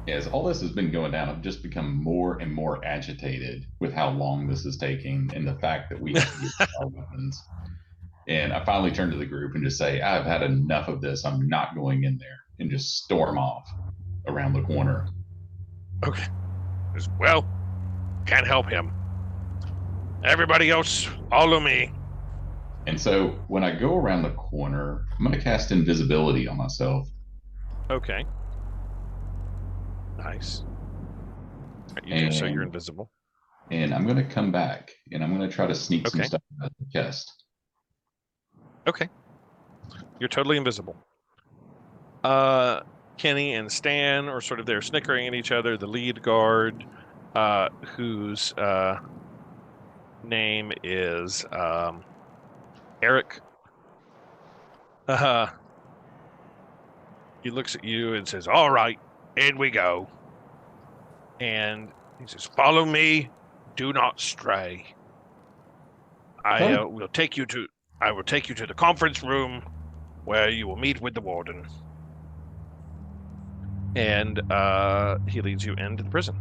As all this has been going down, I've just become more and more agitated with how long this is taking and the fact that we have to get our weapons. And I finally turn to the group and just say, I've had enough of this. I'm not going in there, and just storm off around the corner. Okay. Well, can't help him. Everybody else, follow me. And so when I go around the corner, I'm going to cast invisibility on myself. Okay. Nice. So you're invisible. And I'm going to come back, and I'm going to try to sneak some stuff out of the chest. Okay. You're totally invisible. Kenny and Stan are sort of there snickering at each other. The lead guard, whose name is Eric. He looks at you and says, "All right, in we go." And he says, "Follow me. Do not stray. I will take you to the conference room where you will meet with the warden." And he leads you into the prison.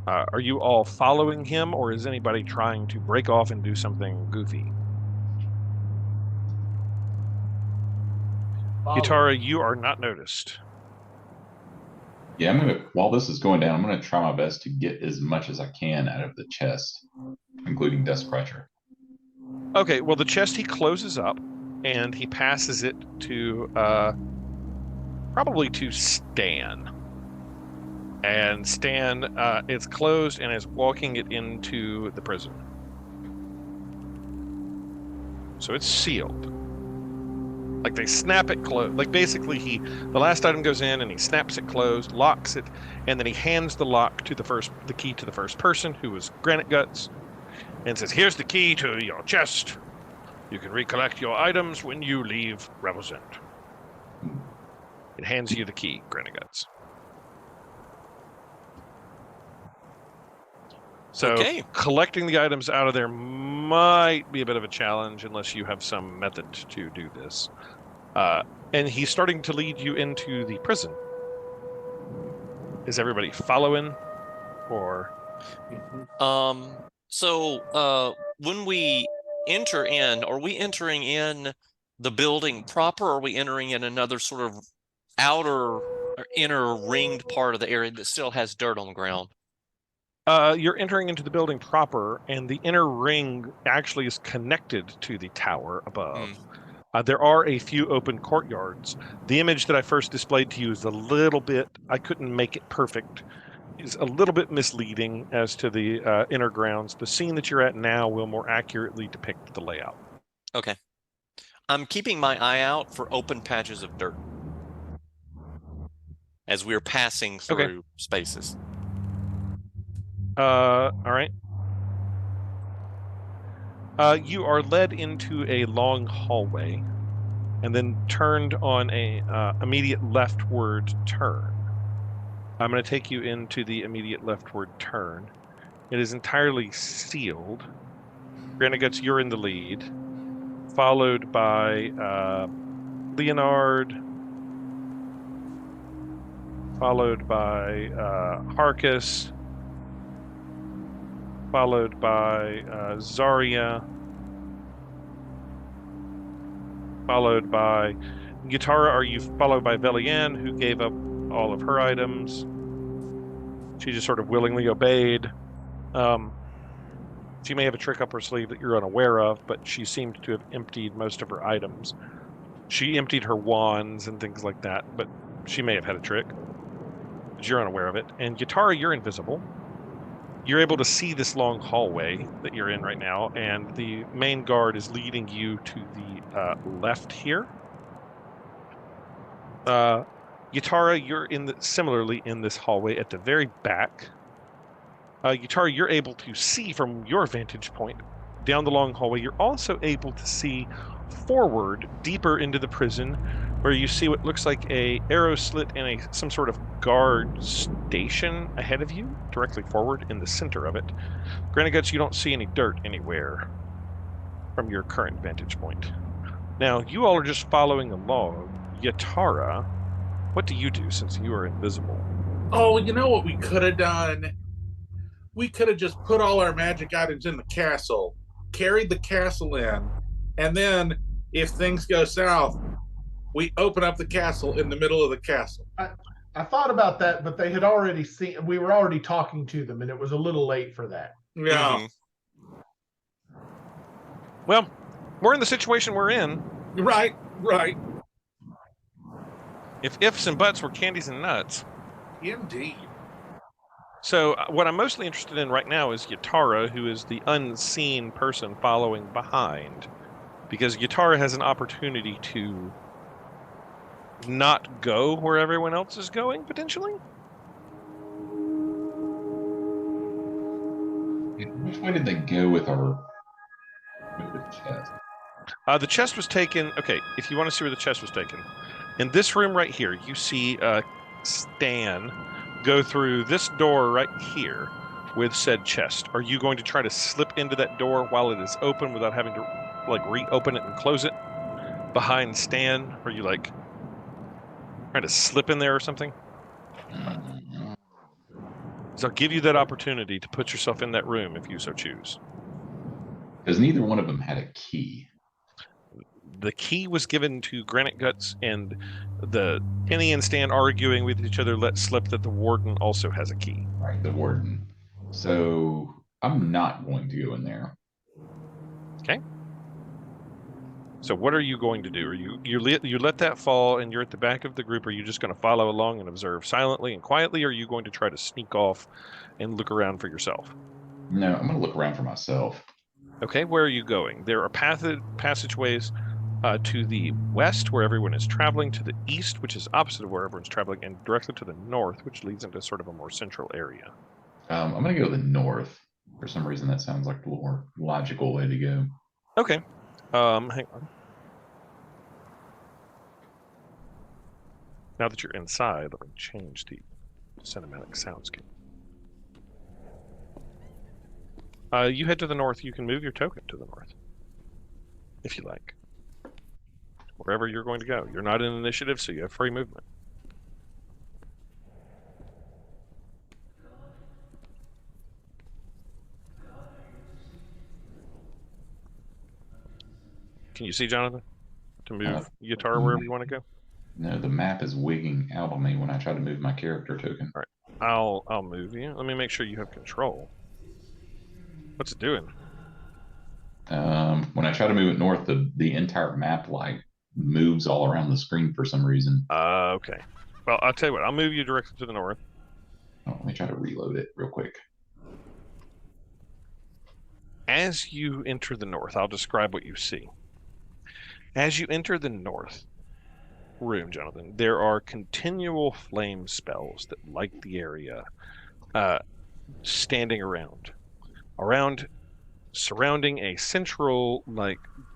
Are you all following him, or is anybody trying to break off and do something goofy? Yatara, you are not noticed. Yeah, while this is going down, I'm gonna try my best to get as much as I can out of the chest, including Dust Crusher. Okay, well, the chest he closes up, and he passes it to probably to Stan. And Stan, it's closed and is walking it into the prison. So it's sealed. Like they snap it closed. Like basically the last item goes in and he snaps it closed, locks it, and then he hands the key to the first person, who was Granite Guts, and says, "Here's the key to your chest. You can recollect your items when you leave Revel's End." It hands you the key, Granite Guts. So collecting the items out of there might be a bit of a challenge unless you have some method to do this. And he's starting to lead you into the prison. Is everybody following? Or so when we enter in, are we entering in the building proper, or are we entering in another sort of outer or inner ringed part of the area that still has dirt on the ground? You're entering into the building proper, and the inner ring actually is connected to the tower above. There are a few open courtyards. The image that I first displayed to you is a little bit, I couldn't make it perfect, is a little bit misleading as to the inner grounds. The scene that you're at now will more accurately depict the layout. Okay. I'm keeping my eye out for open patches of dirt as we're passing through spaces. All right. You are led into a long hallway and then turned on a immediate leftward turn. I'm going to take you into the immediate leftward turn. It is entirely sealed. Granite Guts, you're in the lead, followed by Leonard, followed by Harkus, followed by Zarya, followed by Gitara. Are you followed by Velian, who gave up all of her items? She just sort of willingly obeyed. She may have a trick up her sleeve that you're unaware of, but she seemed to have emptied most of her items. She emptied her wands and things like that, but she may have had a trick, but you're unaware of it. And Gitara, you're invisible. You're able to see this long hallway that you're in right now, and the main guard is leading you to the left here. Gitara, you're similarly in this hallway at the very back. Gitara, you're able to see from your vantage point down the long hallway. You're also able to see forward, deeper into the prison, where you see what looks like a arrow slit and some sort of guard station ahead of you, directly forward in the center of it. Granite Guts, you don't see any dirt anywhere from your current vantage point. Now, you all are just following along. Yatara, what do you do since you are invisible? Oh, you know what we could have done? We could have just put all our magic items in the castle, carried the castle in, and then if things go south, we open up the castle in the middle of the castle. I thought about that, but they had already seen, we were already talking to them, and it was a little late for that. Yeah. Well, we're in the situation we're in. Right. If ifs and buts were candies and nuts. Indeed. So what I'm mostly interested in right now is Yatara, who is the unseen person following behind, because Yatara has an opportunity to not go where everyone else is going, potentially. Which way did they go with the chest? The chest was taken. Okay, if you want to see where the chest was taken, in this room right here, you see Stan go through this door right here with said chest. Are you going to try to slip into that door while it is open without having to like reopen it and close it behind Stan? Are you like trying to slip in there or something? So I'll give you that opportunity to put yourself in that room if you so choose. Because neither one of them had a key. The key was given to Granite Guts, and the Penny and Stan arguing with each other let slip that the Warden also has a key. Right, the Warden. So I'm not going to go in there. Okay. So what are you going to do? Are you let that fall and you're at the back of the group? Are you just going to follow along and observe silently and quietly? Or are you going to try to sneak off and look around for yourself? No, I'm going to look around for myself. Okay, where are you going? There are passageways to the west, where everyone is traveling, to the east, which is opposite of where everyone's traveling, and directly to the north, which leads into sort of a more central area. I'm going to go to the north. For some reason, that sounds like the more logical way to go. Okay. Hang on. Now that you're inside, let me change the cinematic soundscape. You head to the north. You can move your token to the north, if you like. Wherever you're going to go. You're not in initiative, so you have free movement. Can you see, Jonathan? To move guitar wherever you want to go? No, the map is wigging out on me when I try to move my character token. All right. I'll move you. Let me make sure you have control. What's it doing? When I try to move it north, the entire map like moves all around the screen for some reason. Okay. Well, I'll tell you what. I'll move you directly to the north. Oh, let me try to reload it real quick. As you enter the north, I'll describe what you see. As you enter the north room, Jonathan, there are continual flame spells that light the area, standing around, surrounding a central,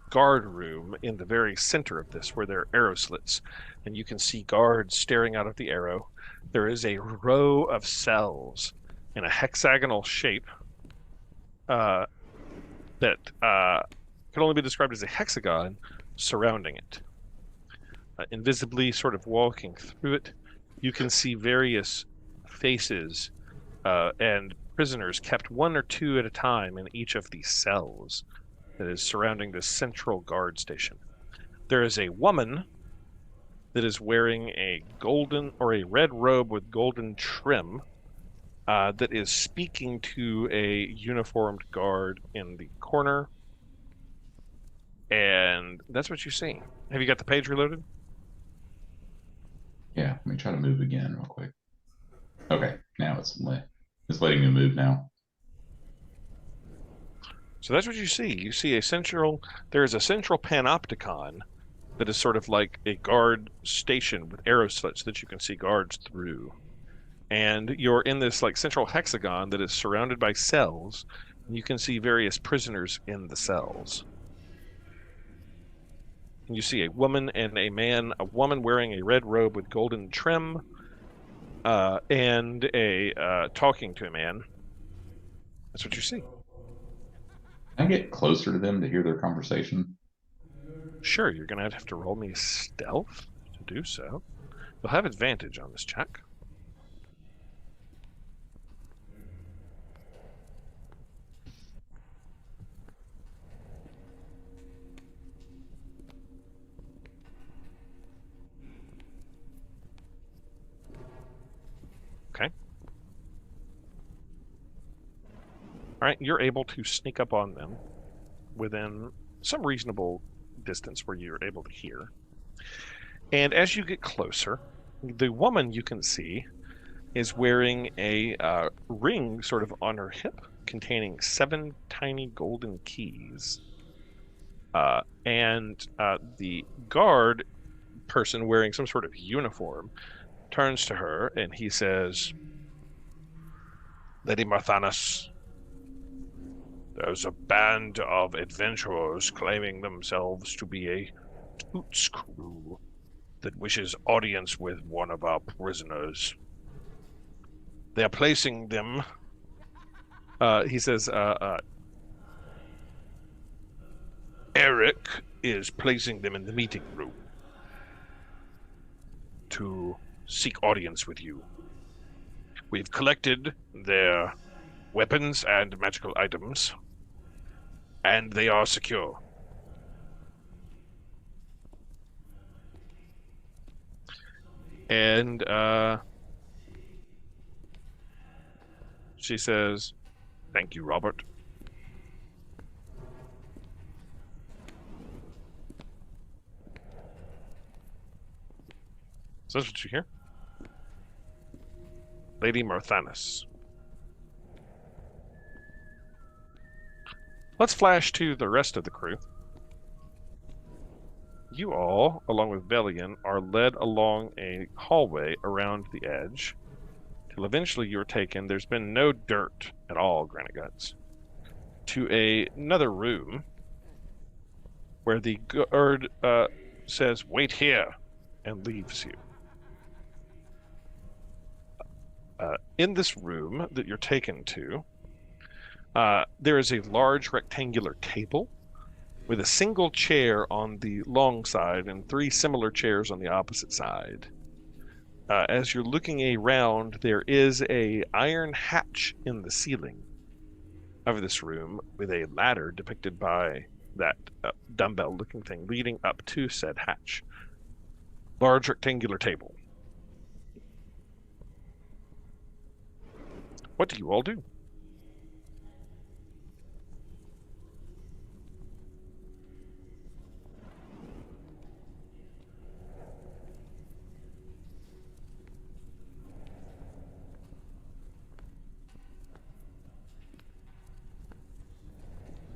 guard room in the very center of this, where there are arrow slits, and you can see guards staring out of the arrow. There is a row of cells in a hexagonal shape that can only be described as a hexagon surrounding it. Invisibly sort of walking through it, you can see various faces and prisoners kept one or two at a time in each of these cells that is surrounding this central guard station. There is a woman that is wearing a golden or a red robe with golden trim that is speaking to a uniformed guard in the corner. And that's what you see. Have you got the page reloaded? Yeah, let me try to move again real quick. Okay, now it's letting me move now. So that's what you see. You see there is a central panopticon that is sort of like a guard station with arrow slits that you can see guards through. And you're in this central hexagon that is surrounded by cells. And you can see various prisoners in the cells. And you see a woman and a man, a woman wearing a red robe with golden trim, and talking to a man. That's what you see. Can I get closer to them to hear their conversation? Sure, you're going to have to roll me stealth to do so. You'll have advantage on this check. Okay. All right, you're able to sneak up on them within some reasonable distance where you're able to hear. And as you get closer, the woman you can see is wearing a ring sort of on her hip containing 7 tiny golden keys. And the guard person wearing some sort of uniform turns to her and he says, "Lady Marthanas, there's a band of adventurers claiming themselves to be a Toots crew that wishes audience with one of our prisoners. They're placing them," he says, "Eric is placing them in the meeting room to seek audience with you. We've collected their weapons and magical items, and they are secure." And she says, "Thank you, Robert." So that's what you hear. Lady Marthanis. Let's flash to the rest of the crew. You all, along with Velian, are led along a hallway around the edge till eventually you're taken. There's been no dirt at all, Granite Guts, to another room where the guard says, "Wait here," and leaves you. In this room that you're taken to, there is a large rectangular table with a single chair on the long side and 3 similar chairs on the opposite side. As you're looking around, there is a iron hatch in the ceiling of this room with a ladder depicted by that dumbbell-looking thing leading up to said hatch. Large rectangular table. What do you all do?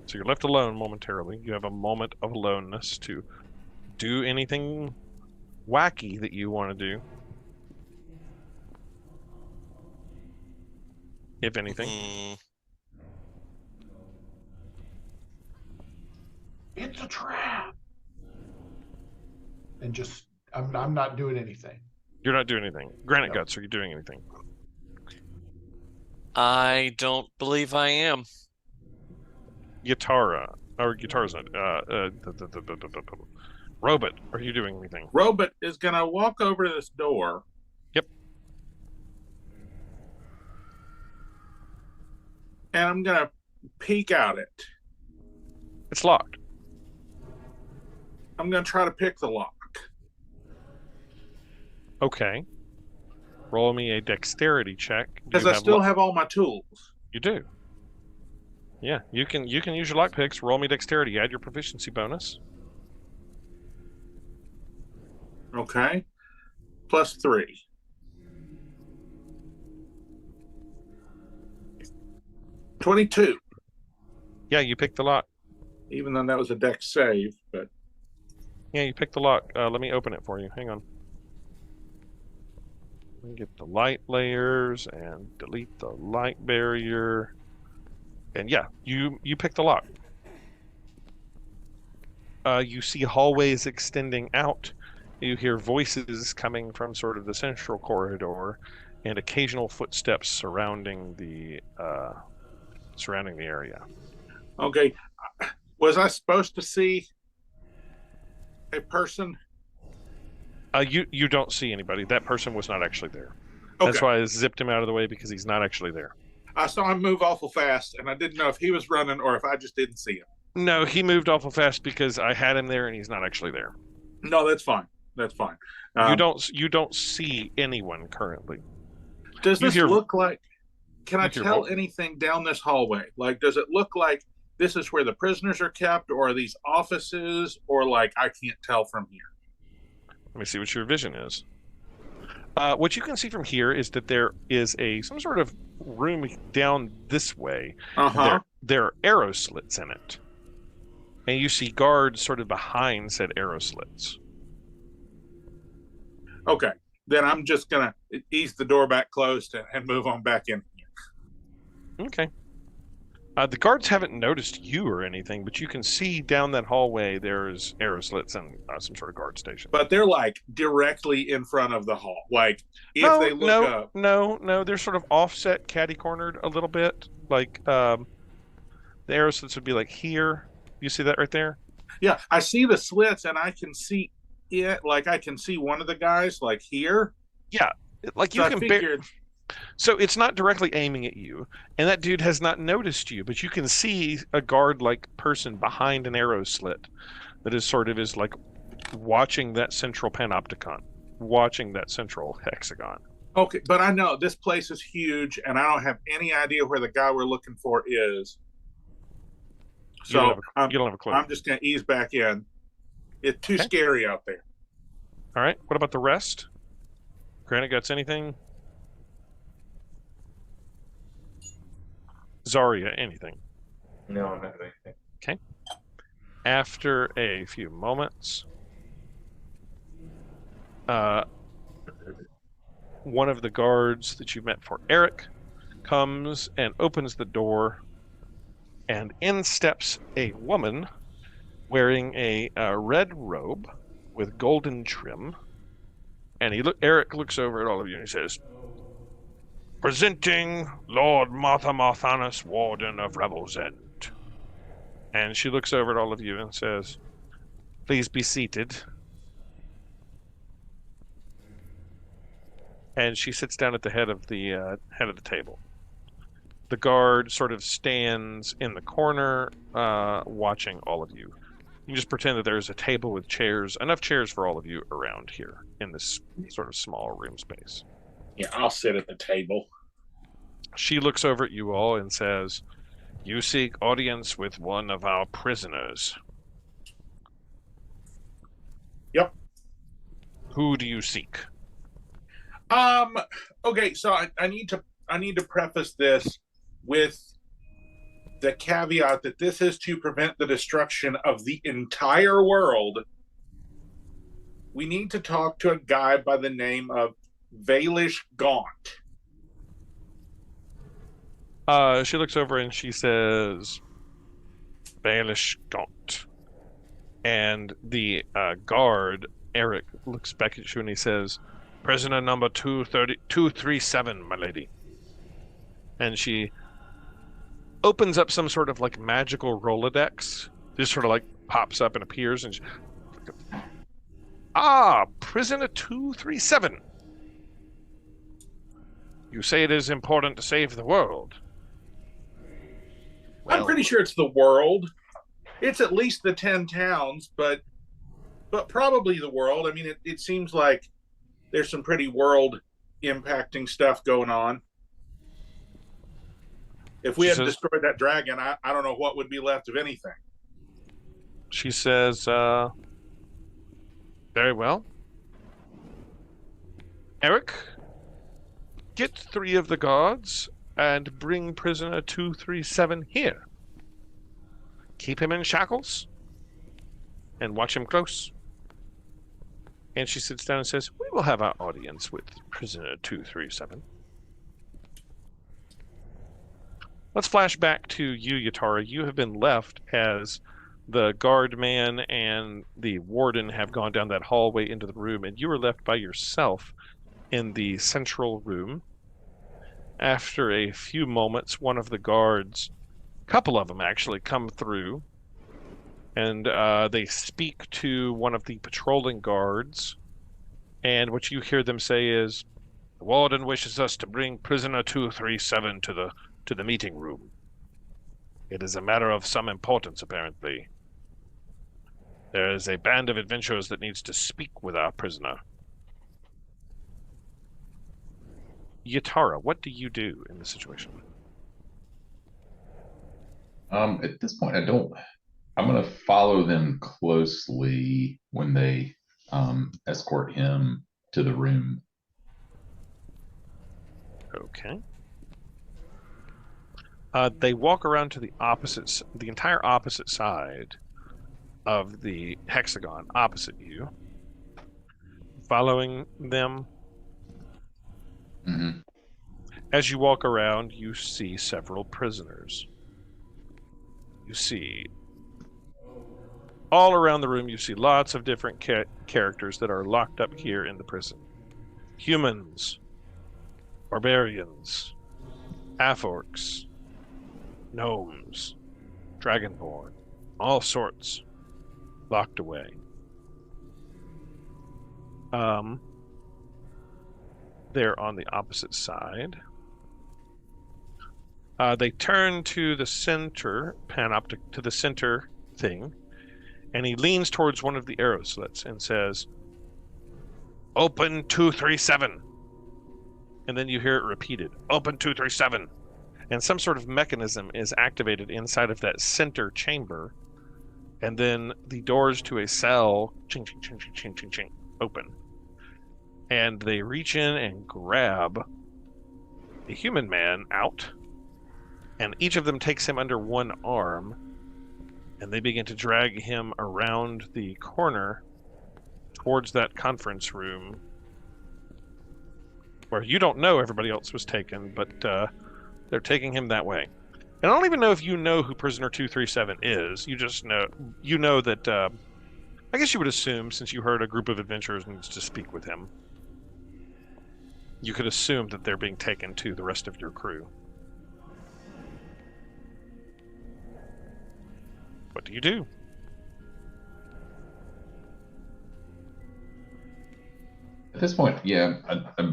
So you're left alone momentarily. You have a moment of aloneness to do anything wacky that you want to do. If anything. It's a trap. And just, I'm not doing anything. You're not doing anything. Granite Guts, are you doing anything? I don't believe I am. Guitar's not. Robot, are you doing anything? Robot is going to walk over to this door. Yep. And I'm going to peek out it. It's locked. I'm going to try to pick the lock. Okay. Roll me a dexterity check. Because I still have all my tools. You do. Yeah, you can use your lock picks. Roll me dexterity. Add your proficiency bonus. Okay. +3. $22. Yeah, you picked the lock. Even though that was a dex save, but Yeah, you picked the lock. Let me open it for you. Hang on. Let me get the light layers and delete the light barrier. And yeah, you pick the lock. You see hallways extending out. You hear voices coming from sort of the central corridor, and occasional footsteps surrounding the area. okay. Was I supposed to see a person? You don't see anybody. That person was not actually there. Okay. That's why I zipped him out of the way, because he's not actually there. I saw him move awful fast, and I didn't know if he was running or if I just didn't see him. No, he moved awful fast because I had him there and he's not actually there. No, that's fine. That's fine. You don't see anyone currently. Does this look like? Can I tell what? anything down this hallway? Like, does it look like this is where the prisoners are kept, or are these offices, or like I can't tell from here? Let me see what your vision is. What you can see from here is that there is some sort of room down this way. There are arrow slits in it. And you see guards sort of behind said arrow slits. Okay. Then I'm just going to ease the door back closed and move on back in here. Okay. The guards haven't noticed you or anything, but you can see down that hallway there's arrow slits and some sort of guard station. But they're like directly in front of the hall. Like if they look up. No, they're sort of offset, catty-cornered a little bit. Like the arrow slits would be like here. You see that right there? Yeah, I see the slits and I can see it. Like I can see one of the guys like here. Yeah, like you can. So it's not directly aiming at you, and that dude has not noticed you, but you can see a guard-like person behind an arrow slit that is like watching that central panopticon, watching that central hexagon. Okay, but I know this place is huge, and I don't have any idea where the guy we're looking for is. So you don't have a clue. I'm just going to ease back in. It's too scary out there. All right. What about the rest? Granite Guts, anything? Zarya, anything? No, I'm not doing anything. Okay. After a few moments, one of the guards that you met for Eric comes and opens the door, and in steps a woman wearing a red robe with golden trim. And Eric looks over at all of you and he says, "Presenting Lord Martha Marthanus, Warden of Revel's End." And she looks over at all of you and says, "Please be seated." And she sits down at the head of the table. The guard sort of stands in the corner, watching all of you. You just pretend that there's a table with chairs, enough chairs for all of you around here in this sort of small room space. Yeah, I'll sit at the table. She looks over at you all and says, "You seek audience with one of our prisoners." Yep. Who do you seek? Okay, so I need to preface this with the caveat that this is to prevent the destruction of the entire world. We need to talk to a guy by the name of Valish Gaunt. She looks over and she says, "Baelish Gaunt." And the guard, Eric, looks back at you and he says, "Prisoner number 237, my lady." And she opens up some sort of like magical Rolodex. Just sort of like pops up and appears and prisoner 237. You say it is important to save the world. I'm pretty sure it's the world. It's at least the 10 towns, but probably the world. I mean, it seems like there's some pretty world impacting stuff going on. If we had destroyed that dragon, I don't know what would be left of anything. She says, "Very well. Eric, get 3 of the guards and bring prisoner 237 here. Keep him in shackles and watch him close." And she sits down and says, "We will have our audience with prisoner 237. Let's flash back to you, Yatara. You have been left as the guard man and the warden have gone down that hallway into the room, and you are left by yourself in the central room. After a few moments, one of the guards, a couple of them actually, come through, and they speak to one of the patrolling guards, and what you hear them say is, "The warden wishes us to bring prisoner 237 to the meeting room. It is a matter of some importance, apparently. There is a band of adventurers that needs to speak with our prisoner." Yatara, what do you do in this situation? At this point, I'm going to follow them closely when they escort him to the room. Okay. They walk around to the entire opposite side of the hexagon opposite you. Following them. Mm-hmm. As you walk around, you see several prisoners. You see all around the room, you see lots of different characters that are locked up here in the prison. Humans, barbarians, half-orcs, gnomes, dragonborn, all sorts locked away. They're on the opposite side. They turn to the center, panoptic to the center thing, and he leans towards one of the arrow slits and says, "Open 237." And then you hear it repeated, "Open 237." And some sort of mechanism is activated inside of that center chamber, and then the doors to a cell, ching, ching, ching, ching, ching, ching, ching, open. and they reach in and grab the human man out, and each of them takes him under one arm, and they begin to drag him around the corner towards that conference room where you don't know everybody else was taken, but they're taking him that way. And I don't even know if you know who Prisoner 237 is. You just know that, I guess you would assume, since you heard a group of adventurers needs to speak with him, you could assume that they're being taken to the rest of your crew. What do you do? At this point, yeah,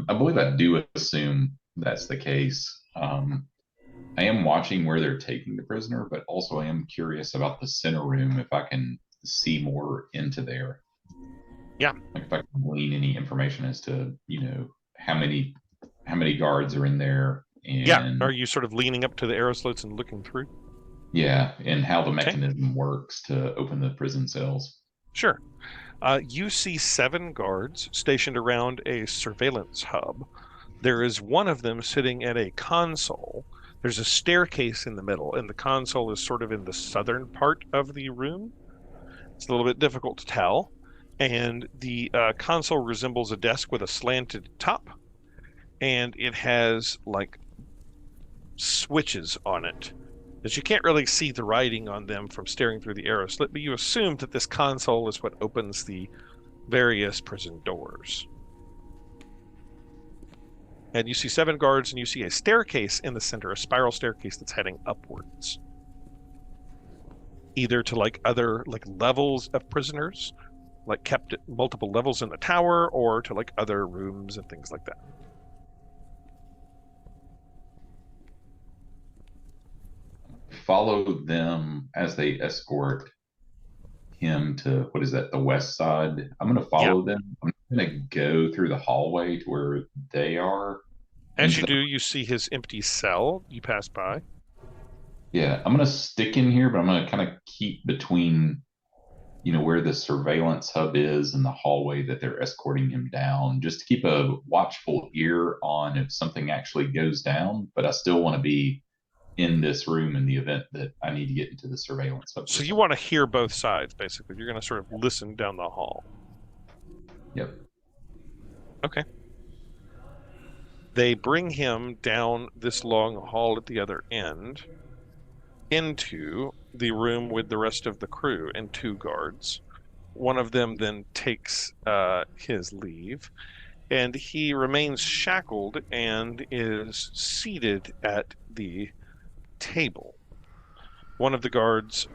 I believe I do assume that's the case. I am watching where they're taking the prisoner, but also I am curious about the center room if I can see more into there. Yeah. Like if I can glean any information as to, how many guards are in there, and Yeah. Are you sort of leaning up to the arrow slits and looking through? Yeah, and how the mechanism works to open the prison cells. Sure. You see 7 guards stationed around a surveillance hub. There is one of them sitting at a console. There's a staircase in the middle, and the console is sort of in the southern part of the room. It's a little bit difficult to tell. And the console resembles a desk with a slanted top, and it has, like, switches on it that you can't really see the writing on them from staring through the arrow slit, but you assume that this console is what opens the various prison doors. And you see 7 guards, and you see a staircase in the center, a spiral staircase that's heading upwards. Either to other levels of prisoners, kept at multiple levels in the tower, or to other rooms and things like that. Follow them as they escort him to, what is that, the west side. I'm going to follow them. I'm going to go through the hallway to where they are. As you do, you see his empty cell. You pass by. Yeah, I'm going to stick in here, but I'm going to kind of keep between, where the surveillance hub is and the hallway that they're escorting him down, just to keep a watchful ear on if something actually goes down. But I still want to be in this room in the event that I need to get into the surveillance hub. So you want to hear both sides, basically. You're going to sort of listen down the hall. Yep. Okay. They bring him down this long hall at the other end into the room with the rest of the crew and 2 guards. One of them then takes his leave, and he remains shackled and is seated at the table. One of the guards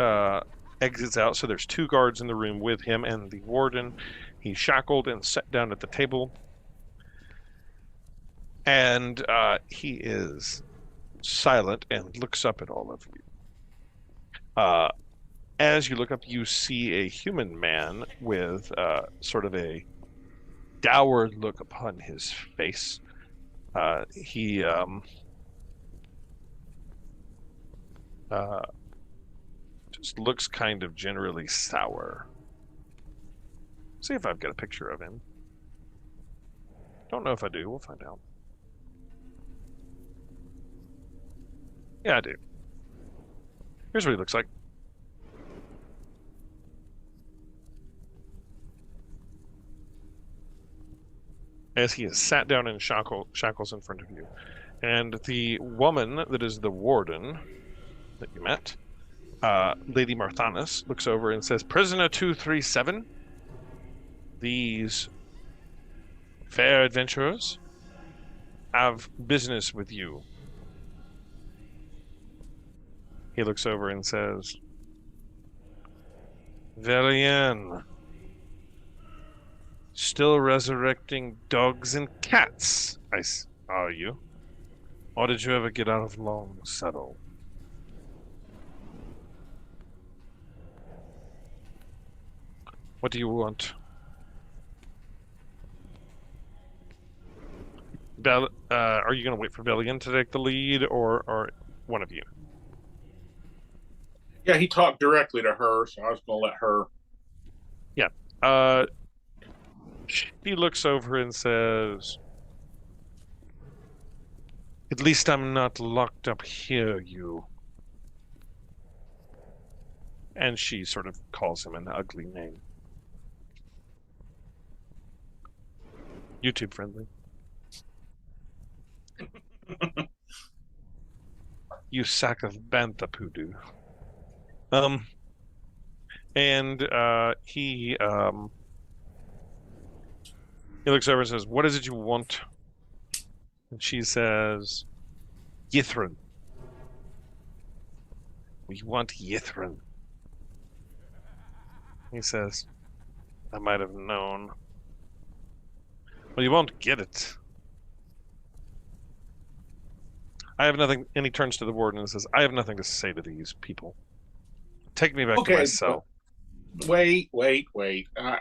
exits out, so there's 2 guards in the room with him and the warden. He's shackled and set down at the table, and he is silent and looks up at all of you. As you look up, you see a human man with sort of a dour look upon his face. He just looks kind of generally sour. See if I've got a picture of him. Don't know if I do. We'll find out. Yeah, I do. Here's what he looks like. As he is sat down in shackles in front of you. And the woman that is the warden that you met, Lady Marthanis, looks over and says, "Prisoner 237, these fair adventurers have business with you." He looks over and says, "Velian, still resurrecting dogs and cats, are you? Or did you ever get out of Long Saddle?" What do you want? Are you going to wait for Velian to take the lead, or one of you? Yeah, he talked directly to her, so I was going to let her. Yeah. She looks over and says, "At least I'm not locked up here, you." And she sort of calls him an ugly name. YouTube friendly. You sack of bantha poodoo. And he looks over and says, "What is it you want?" And she says, "Yithrin. We want Yithrin." He says, "I might have known." "Well, you won't get it." "I have nothing," and he turns to the warden and says, "I have nothing to say to these people. Take me back to my cell." Wait. I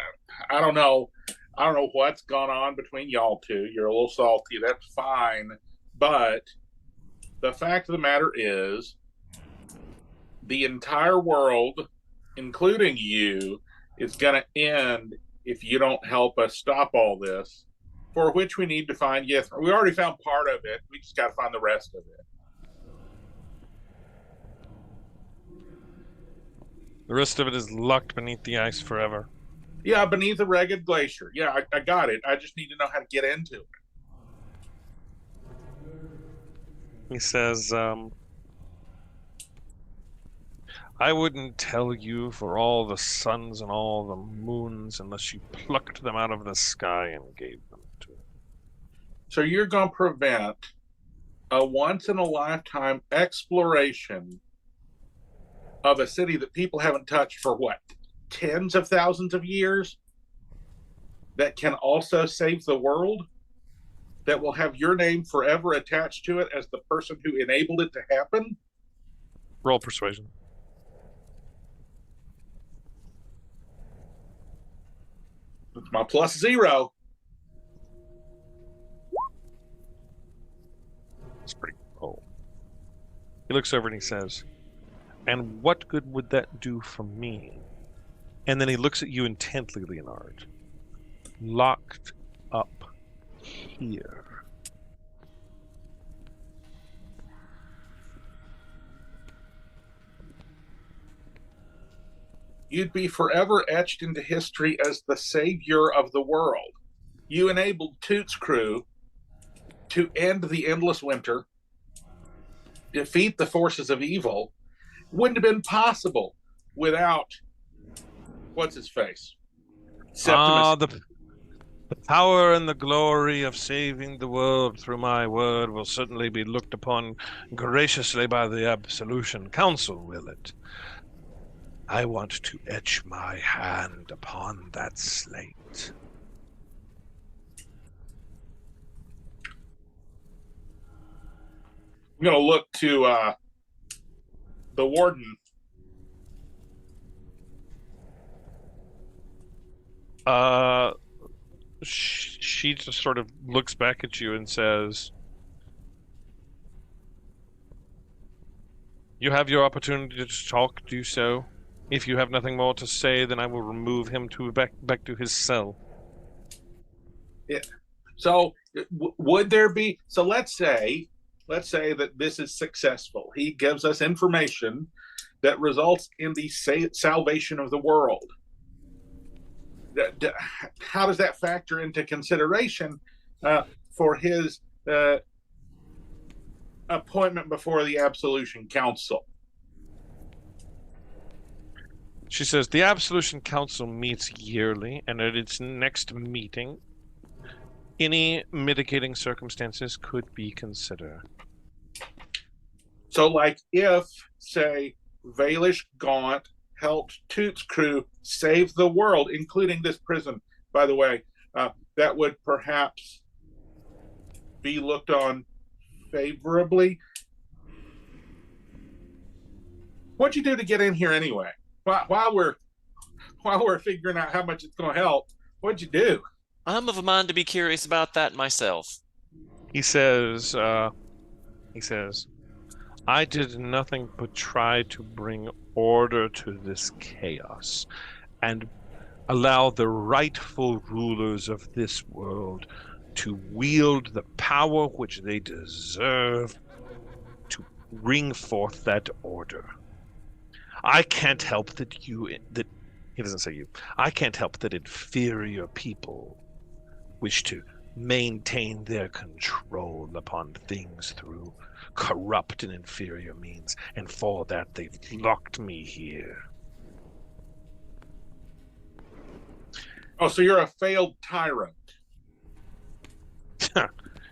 don't know. I don't know what's gone on between y'all two. You're a little salty. That's fine. But the fact of the matter is, the entire world, including you, is going to end if you don't help us stop all this, for which we need to find Yithrin. We already found part of it. We just got to find the rest of it. The rest of it is locked beneath the ice forever. Yeah, beneath a ragged glacier. Yeah, I got it. I just need to know how to get into it. He says, "I wouldn't tell you for all the suns and all the moons unless you plucked them out of the sky and gave them to me." So you're going to prevent a once-in-a-lifetime exploration of a city that people haven't touched for what, tens of thousands of years, that can also save the world, that will have your name forever attached to it as the person who enabled it to happen? Roll persuasion. It's my +0. It's pretty cool. He looks over and he says, "And what good would that do for me?" And then he looks at you intently, Leonard. "Locked up here." You'd be forever etched into history as the savior of the world. You enabled Toot's crew to end the endless winter, defeat the forces of evil. Wouldn't have been possible without what's his face? Septimus. The power and the glory of saving the world through my word will certainly be looked upon graciously by the Absolution Council, will it? I want to etch my hand upon that slate. I'm going to look to the warden. She just sort of looks back at you and says, "You have your opportunity to talk, do so. If you have nothing more to say, then I will remove him back to his cell." Yeah. So would there be? So let's say that this is successful. He gives us information that results in the salvation of the world. How does that factor into consideration for his appointment before the Absolution Council? She says, "The Absolution Council meets yearly, and at its next meeting, any mitigating circumstances could be considered." So, like, if, say, Valish Gaunt helped Toot's crew save the world, including this prison, by the way, that would perhaps be looked on favorably. What'd you do to get in here anyway? While we're figuring out how much it's going to help, what'd you do? I'm of a mind to be curious about that myself. He says, "I did nothing but try to bring order to this chaos, and allow the rightful rulers of this world to wield the power which they deserve to bring forth that order. I can't help that he doesn't say you. I can't help that inferior people wish to maintain their control upon things through corrupt and inferior means, and for that they've locked me here. Oh, so you're a failed tyrant.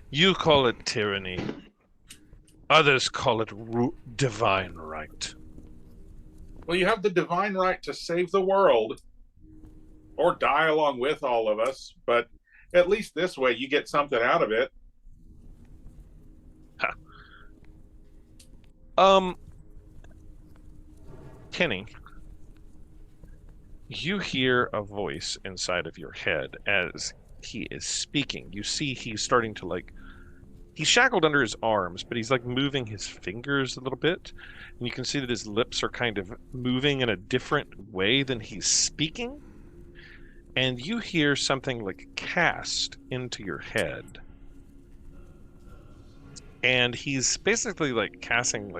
You call it tyranny. Others call it divine right. Well, you have the divine right to save the world or die along with all of us, but at least this way you get something out of it. Kenny, you hear a voice inside of your head as he is speaking. You see he's starting to he's shackled under his arms, but he's moving his fingers a little bit. And you can see that his lips are kind of moving in a different way than he's speaking. And you hear something cast into your head. And he's basically casting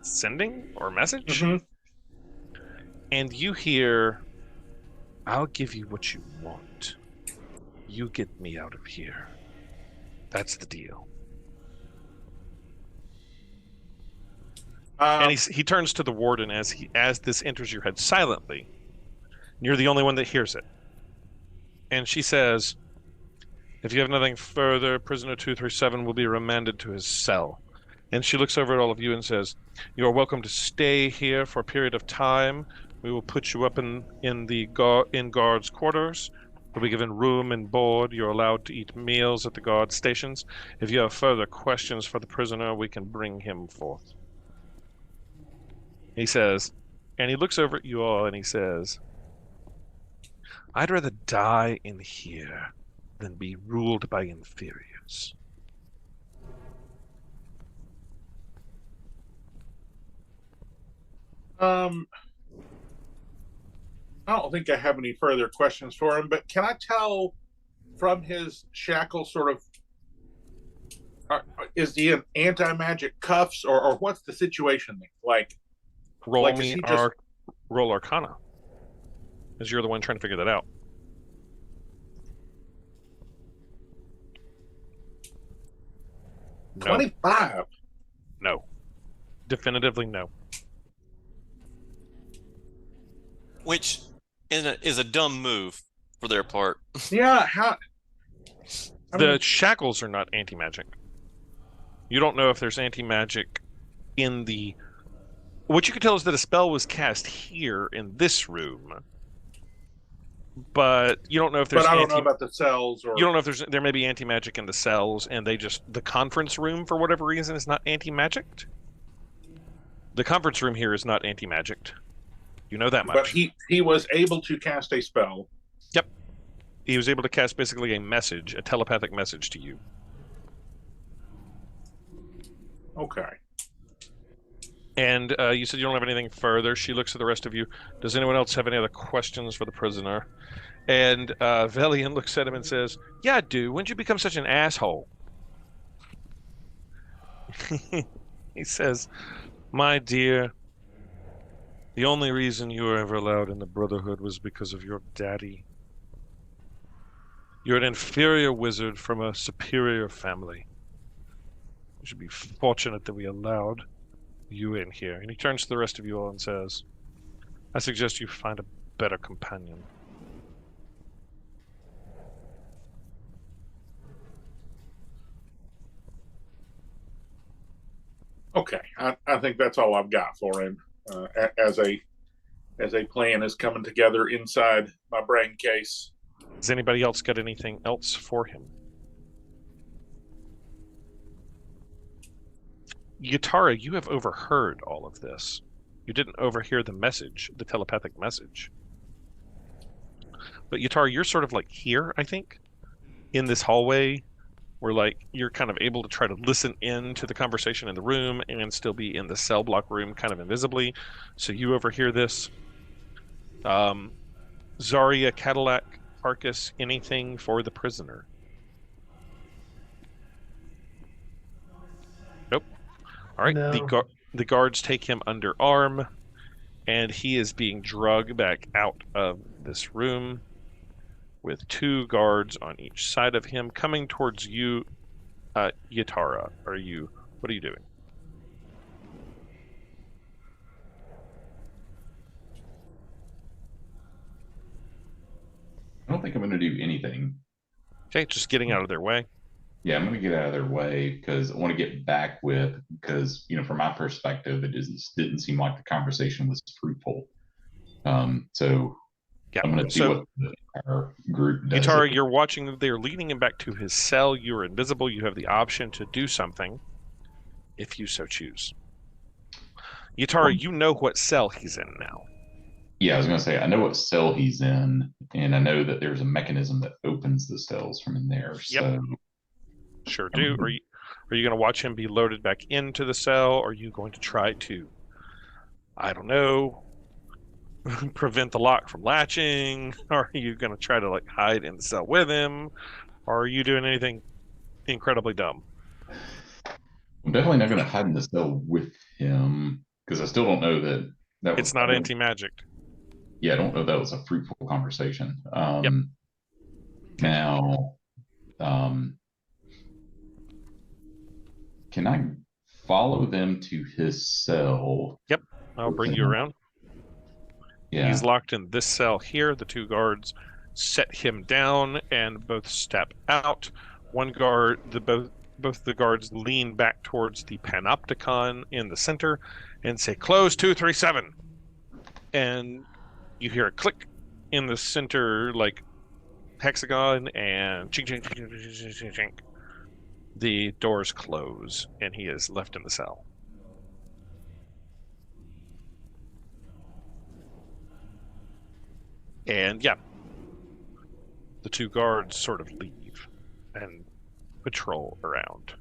sending or message. Mm-hmm. And you hear, I'll give you what you want. You get me out of here. That's the deal. And he turns to the warden as this enters your head silently. You're the only one that hears it. And she says, if you have nothing further, prisoner 237 will be remanded to his cell. And she looks over at all of you and says, you are welcome to stay here for a period of time. We will put you up in guards' quarters. You'll be given room and board. You're allowed to eat meals at the guard stations. If you have further questions for the prisoner, we can bring him forth. He says, and he looks over at you all and he says, I'd rather die in here than be ruled by inferiors. I don't think I have any further questions for him, but can I tell from his shackle sort of, is he in anti-magic cuffs or what's the situation? Roll Arcana, as you're the one trying to figure that out. No. 25. No. Definitively no. Which is a dumb move for their part. Yeah, The shackles are not anti-magic. You don't know if there's anti-magic in the... What you can tell is that a spell was cast here in this room. But you don't know if there's... But I don't know about the cells or... You don't know if there may be anti-magic in the cells, and the conference room, for whatever reason, is not anti-magicked. The conference room here is not anti-magicked. You know that much. But he was able to cast a spell. Yep. He was able to cast basically a telepathic message to you. Okay. And you said you don't have anything further. She looks at the rest of you. Does anyone else have any other questions for the prisoner? And Velian looks at him and says, yeah, I do. When did you become such an asshole? He says, my dear, the only reason you were ever allowed in the Brotherhood was because of your daddy. You're an inferior wizard from a superior family. You should be fortunate that we allowed you in here. And he turns to the rest of you all and says, I suggest you find a better companion. Okay, I think that's all I've got for him. As a plan is coming together inside my brain case. Has anybody else got anything else for him? Yatara, you have overheard all of this. You didn't overhear the message, the telepathic message. But Yatara, you're sort of here, I think, in this hallway, where you're kind of able to try to listen in to the conversation in the room and still be in the cell block room kind of invisibly. So you overhear this. Zarya, Cadillac, Arcus, anything for the prisoner? Nope. All right. No. The guards take him under arm, and he is being drugged back out of this room with 2 guards on each side of him coming towards you, Yatara. What are you doing? I don't think I'm going to do anything. Okay, just getting out of their way. Yeah, I'm going to get out of their way because I want to get back with, because, from my perspective, didn't seem like the conversation was fruitful. So yeah, I'm going to see what the entire group does. Yatara, you're watching. They're leading him back to his cell. You're invisible. You have the option to do something if you so choose. Yatara, you know what cell he's in now. Yeah, I was going to say, I know what cell he's in, and I know that there's a mechanism that opens the cells from in there. Yep. So Sure do. Are you going to watch him be loaded back into the cell? Or are you going to try to, I don't know, prevent the lock from latching? Or are you going to try to hide in the cell with him? Or are you doing anything incredibly dumb? I'm definitely not going to hide in the cell with him because I still don't know that was. It's not anti-magic. Yeah, I don't know that was a fruitful conversation. Yep. Now, can I follow them to his cell? Yep, I'll bring you around. Yeah. He's locked in this cell here. The 2 guards set him down and both step out. One guard, both the guards lean back towards the panopticon in the center and say, "Close 237." And you hear a click in the center, hexagon, and chink, chink, chink, chink, chink, chink. The doors close, and he is left in the cell. And yeah, the 2 guards sort of leave and patrol around.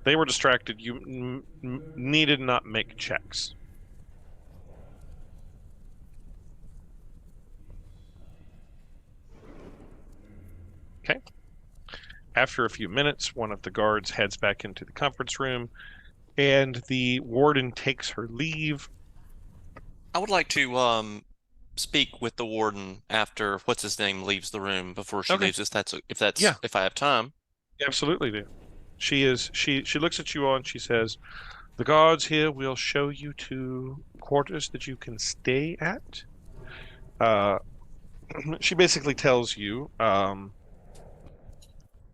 They were distracted. You needed not make checks. Okay. After a few minutes, one of the guards heads back into the conference room, and the warden takes her leave. I would like to speak with the warden after what's his name leaves the room before she leaves. If I have time. Absolutely, do. She looks at you all and she says, "The guards here will show you to quarters that you can stay at." She basically tells you,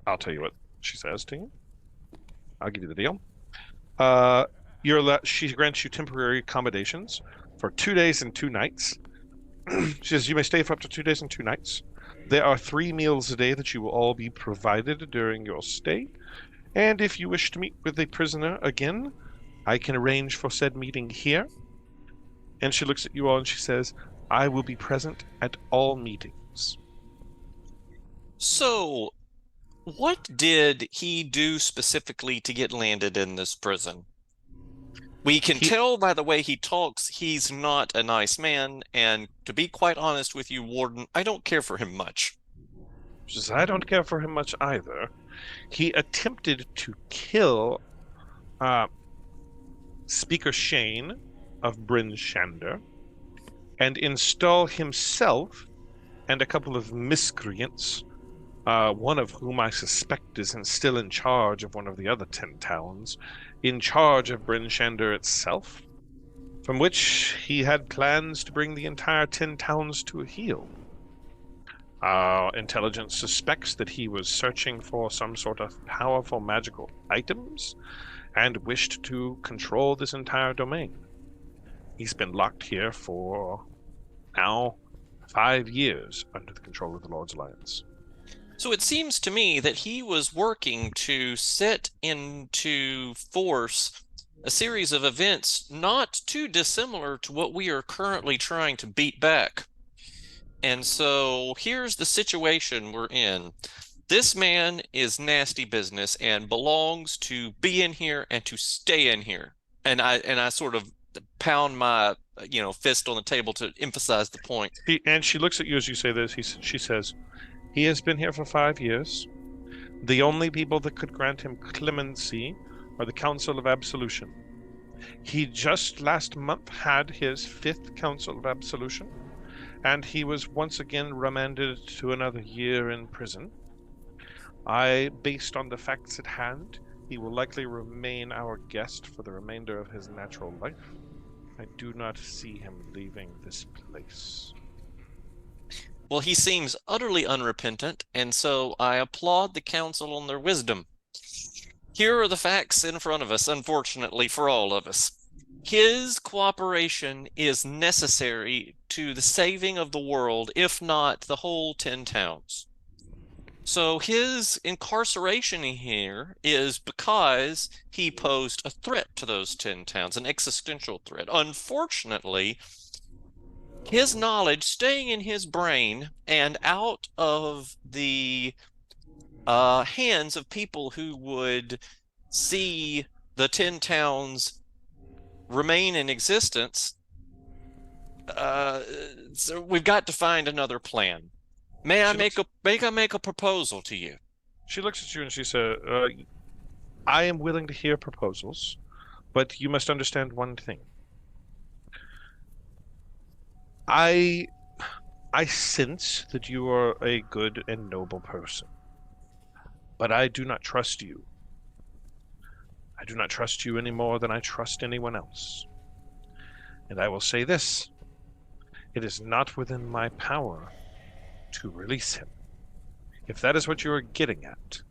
I'll tell you what she says to you. I'll give you the deal. She grants you temporary accommodations for 2 days and 2 nights. She says you may stay for up to 2 days and 2 nights. There are 3 meals a day that you will all be provided during your stay. And if you wish to meet with a prisoner again, I can arrange for said meeting here. And she looks at you all and she says, "I will be present at all meetings." So, what did he do specifically to get landed in this prison? We can tell by the way he talks, he's not a nice man, and to be quite honest with you, Warden, I don't care for him much. She says, "I don't care for him much either. He attempted to kill Speaker Shane of Bryn Shander and install himself and a couple of miscreants, one of whom I suspect is still in charge of one of the other 10 towns, in charge of Bryn Shander itself, from which he had plans to bring the entire 10 towns to a heel. Intelligence suspects that he was searching for some sort of powerful magical items and wished to control this entire domain. He's been locked here for now 5 years under the control of the Lord's Alliance." So it seems to me that he was working to set into force a series of events not too dissimilar to what we are currently trying to beat back. And so here's the situation we're in. This man is nasty business and belongs to be in here and to stay in here. And I sort of pound my fist on the table to emphasize the point. She looks at you as you say this. She says, he has been here for 5 years. The only people that could grant him clemency are the Council of Absolution. He just last month had his 5th Council of Absolution, and he was once again remanded to another year in prison. Based on the facts at hand, he will likely remain our guest for the remainder of his natural life. I do not see him leaving this place. Well, he seems utterly unrepentant, and so I applaud the council on their wisdom. Here are the facts in front of us, unfortunately for all of us. His cooperation is necessary to the saving of the world, if not the whole 10 towns. So his incarceration here is because he posed a threat to those 10 towns, an existential threat. Unfortunately, his knowledge staying in his brain and out of the hands of people who would see the 10 towns remain in existence, so we've got to find another plan. May I make a proposal to you? She looks at you and she says, I am willing to hear proposals, but you must understand one thing. I sense that you are a good and noble person, but I do not trust you. I do not trust you any more than I trust anyone else. And I will say this, it is not within my power to release him. If that is what you are getting at,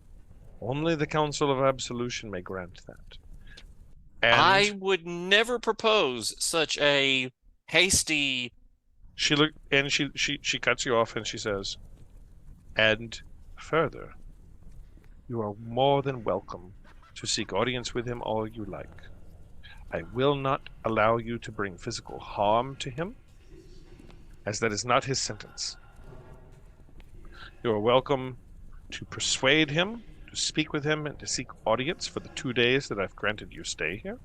only the Council of Absolution may grant that. And I would never propose such a hasty... She cuts you off and she says, and further, you are more than welcome to seek audience with him all you like. I will not allow you to bring physical harm to him, as that is not his sentence. You are welcome to persuade him, to speak with him, and to seek audience for the 2 days that I've granted you stay here,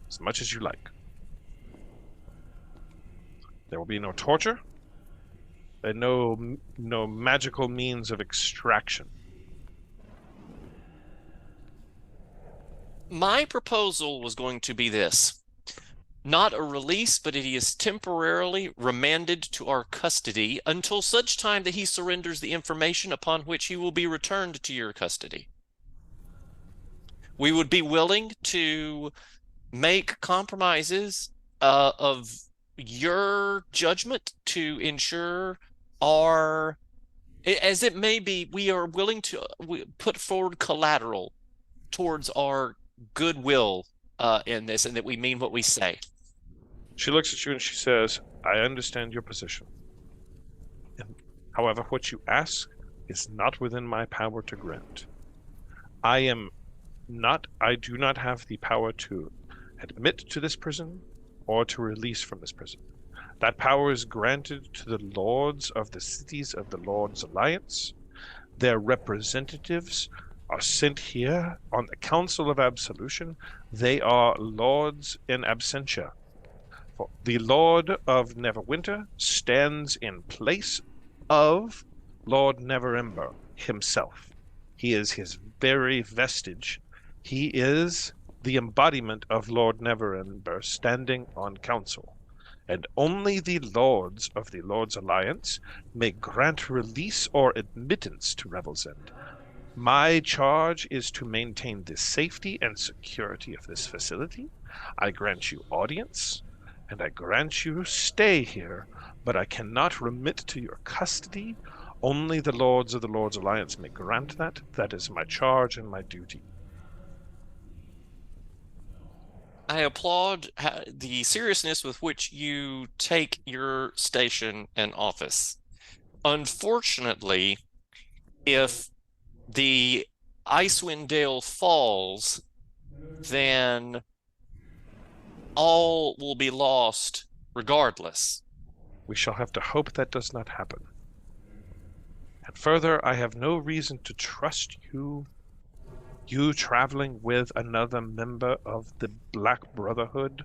as much as you like. There will be no torture, and no magical means of extraction. My proposal was going to be this. Not a release, but he is temporarily remanded to our custody until such time that he surrenders the information upon which he will be returned to your custody. We would be willing to make compromises of your judgment to ensure our, as it may be, we are willing to put forward collateral towards our goodwill in this, and that we mean what we say. She looks at you and she says, I understand your position. However, what you ask is not within my power to grant. I do not have the power to admit to this prison or to release from this prison. That power is granted to the lords of the cities of the Lord's Alliance. Their representatives are sent here on the Council of Absolution. They are lords in absentia. For the Lord of Neverwinter stands in place of Lord Neverember himself. He is his very vestige. He is the embodiment of Lord Neverember standing on council. And only the lords of the Lord's Alliance may grant release or admittance to Revel's End. My charge is to maintain the safety and security of this facility. I grant you audience, and I grant you stay here, but I cannot remit to your custody. Only the lords of the Lord's Alliance may grant that. That is my charge and my duty. I applaud the seriousness with which you take your station and office. Unfortunately, if the Icewind Dale falls, then all will be lost regardless. We shall have to hope that does not happen. And further, I have no reason to trust you traveling with another member of the Black Brotherhood.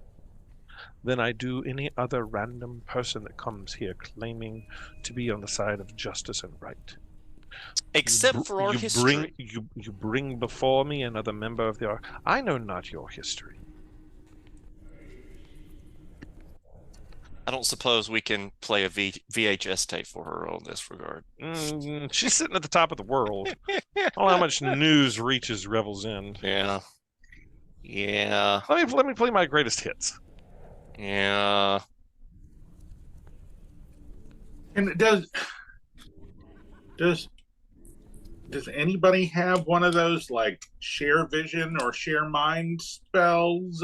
than I do any other random person that comes here claiming to be on the side of justice and right. Except for our history. You bring before me another member of the... I know not your history. I don't suppose we can play a VHS tape for her on this regard. She's sitting at the top of the world. Oh, how much news reaches Revel's End. Yeah. Yeah. Let me play my greatest hits. Yeah. And does anybody have one of those like share vision or share mind spells?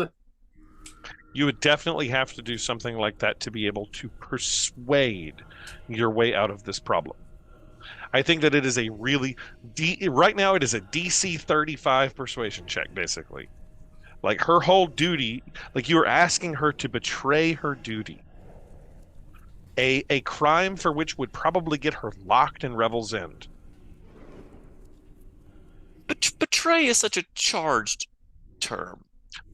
You would definitely have to do something like that to be able to persuade your way out of this problem. I think that it is a really right now it is a DC 35 persuasion check, basically. Like her whole duty, like you are asking her to betray her duty. A crime for which would probably get her locked in Revel's End. Betray is such a charged term.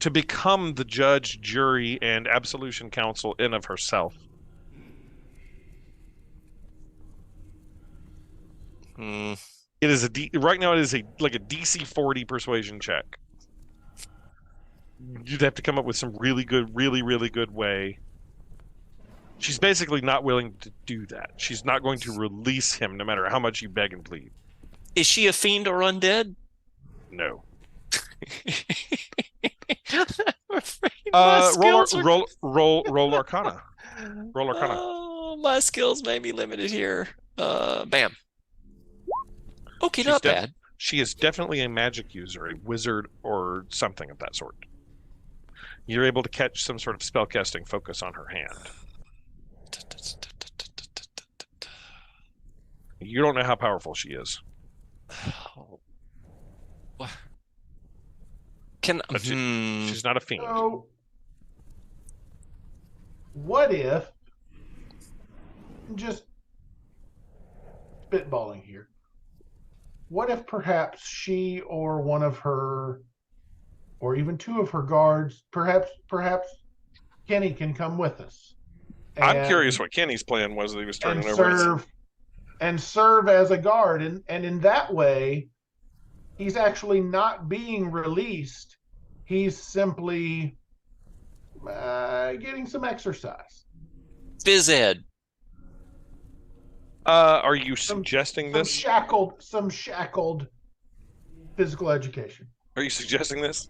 To become the judge, jury, and absolution council in of herself. It is right now it is like a DC 40 persuasion check. You'd have to come up with some really good way. She's basically not willing to do that. She's not going to release him no matter how much you beg and plead. Is she a fiend or undead? No. Roll Arcana. Roll Arcana. Oh, my skills may be limited here. Bam. Okay, not bad. She is definitely a magic user, a wizard, or something of that sort. You're able to catch some sort of spellcasting focus on her hand. You don't know how powerful she is. She's not a fiend. So, what if, just spitballing here, what if perhaps she or one of her, or even two of her guards, perhaps Kenny can come with us? I'm curious what Kenny's plan was that he was turning over. And serve as a guard. And in that way, he's actually not being released. He's simply getting some exercise. Phys ed. Are you suggesting this? Some shackled physical education. Are you suggesting this?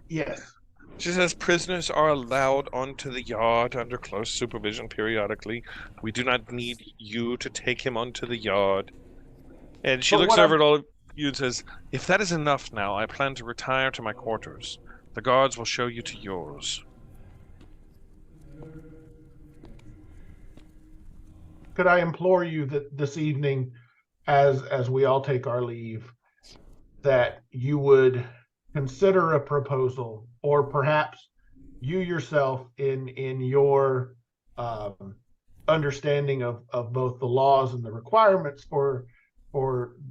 Yes. She says prisoners are allowed onto the yard under close supervision periodically. We do not need you to take him onto the yard. And she looks over at all of you and says, if that is enough now, I plan to retire to my quarters. The guards will show you to yours. Could I implore you that this evening, as we all take our leave, that you would consider a proposal, or perhaps you yourself in your understanding of both the laws and the requirements for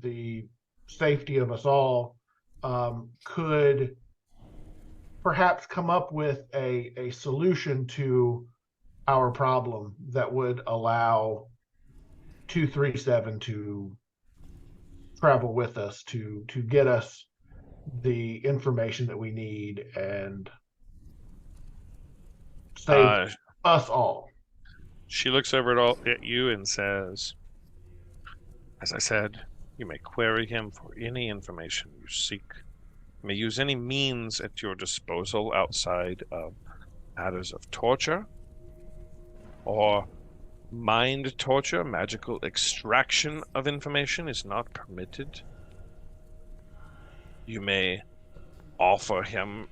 the safety of us all, could perhaps come up with a solution to our problem that would allow 237 to travel with us to get us the information that we need and save us all. She looks over at you and says, as I said, you may query him for any information you seek. You may use any means at your disposal outside of matters of torture or mind torture. Magical extraction of information is not permitted. You may offer him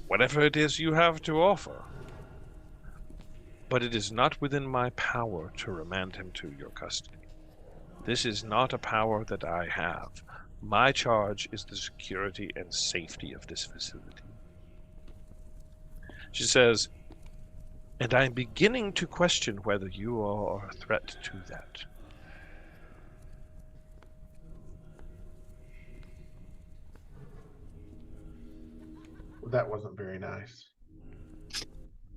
whatever it is you have to offer, but it is not within my power to remand him to your custody. This is not a power that I have. My charge is the security and safety of this facility. She says, and I am beginning to question whether you are a threat to that. That wasn't very nice.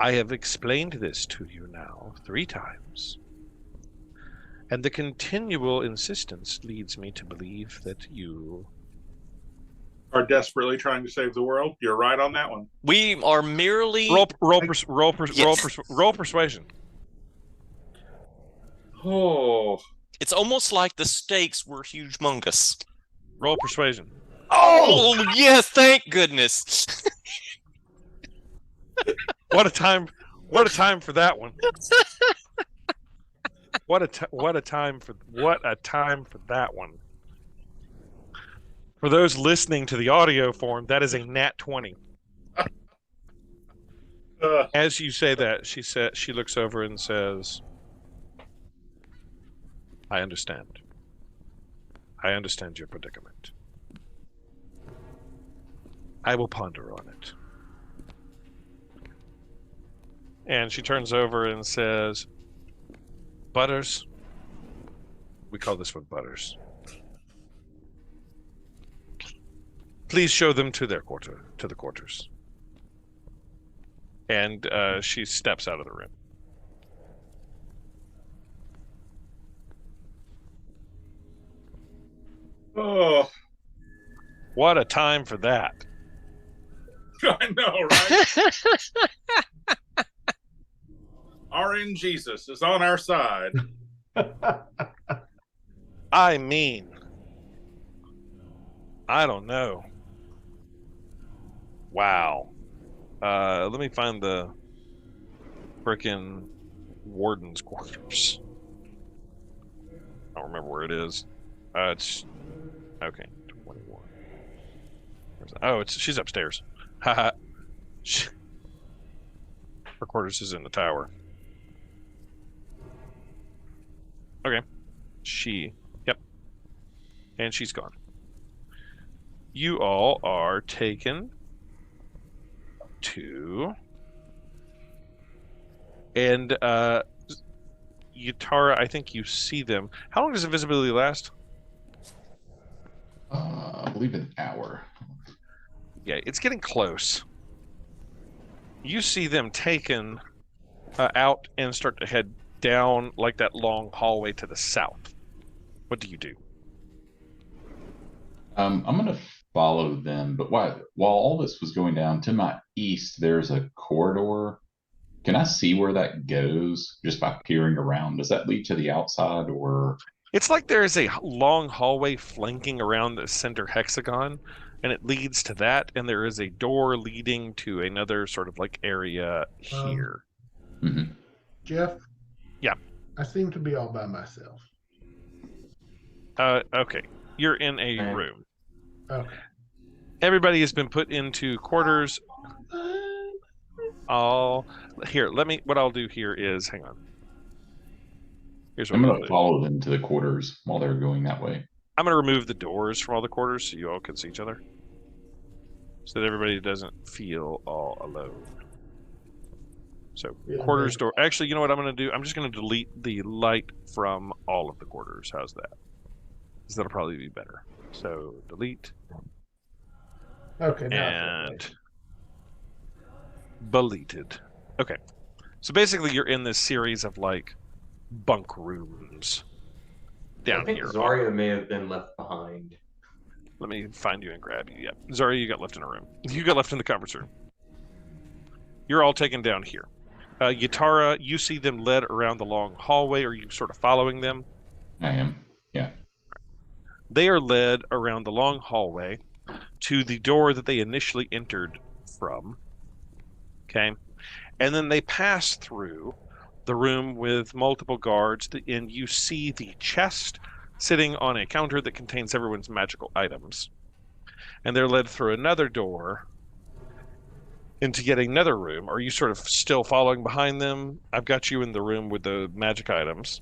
I have explained this to you now 3 times. And the continual insistence leads me to believe that you Are desperately trying to save the world. You're right on that one. We are merely roll persuasion. Oh, It's almost like the stakes were humongous. Roll persuasion. Oh yes, thank goodness. What a time for that one. What a time for that one. For those listening to the audio form, that is a nat 20. As you say that, she looks over and says, I understand. I understand your predicament. I will ponder on it. And she turns over and says, Butters. We call this one Butters. Please show them to the quarters. And she steps out of the room. oh, What a time for that. I know, right? RN Jesus is on our side. I mean, I don't know. Wow. Let me find the frickin' warden's quarters. I don't remember where it is. It's okay. 21. She's upstairs. Haha. Her quarters is in the tower. Okay. Yep. And she's gone. You all are taken to... And, Yutara, I think you see them. How long does invisibility last? I believe an hour. Yeah, it's getting close. You see them taken out and start to head down like that long hallway to the south. What do you do? I'm going to follow them, but while all this was going down to my east, there's a corridor. Can I see where that goes just by peering around? Does that lead to the outside or? It's like there's a long hallway flanking around the center hexagon, and it leads to that, and there is a door leading to another sort of like area here. Jeff? Yeah. I seem to be all by myself. Okay. You're in a room. Okay. Everybody has been put into quarters. What I'll do here is, hang on. Here's what I'm going to follow them to the quarters while they're going that way. I'm going to remove the doors from all the quarters so you all can see each other. So that everybody doesn't feel all alone. So, quarters door. Actually, you know what I'm going to do? I'm just going to delete the light from all of the quarters. How's that? Because that'll probably be better. So, delete. Okay. And deleted. Okay. So basically you're in this series of like bunk rooms down I think here. Zarya may have been left behind. Let me find you and grab you. Yep. Zarya, you got left in a room. You got left in the conference room. You're all taken down here. Yutara, you see them led around the long hallway. Are you sort of following them? I am. Yeah. They are led around the long hallway to the door that they initially entered from. Okay. And then they pass through the room with multiple guards, and you see the chest sitting on a counter that contains everyone's magical items. And they're led through another door into yet another room. Are you sort of still following behind them? I've got you in the room with the magic items.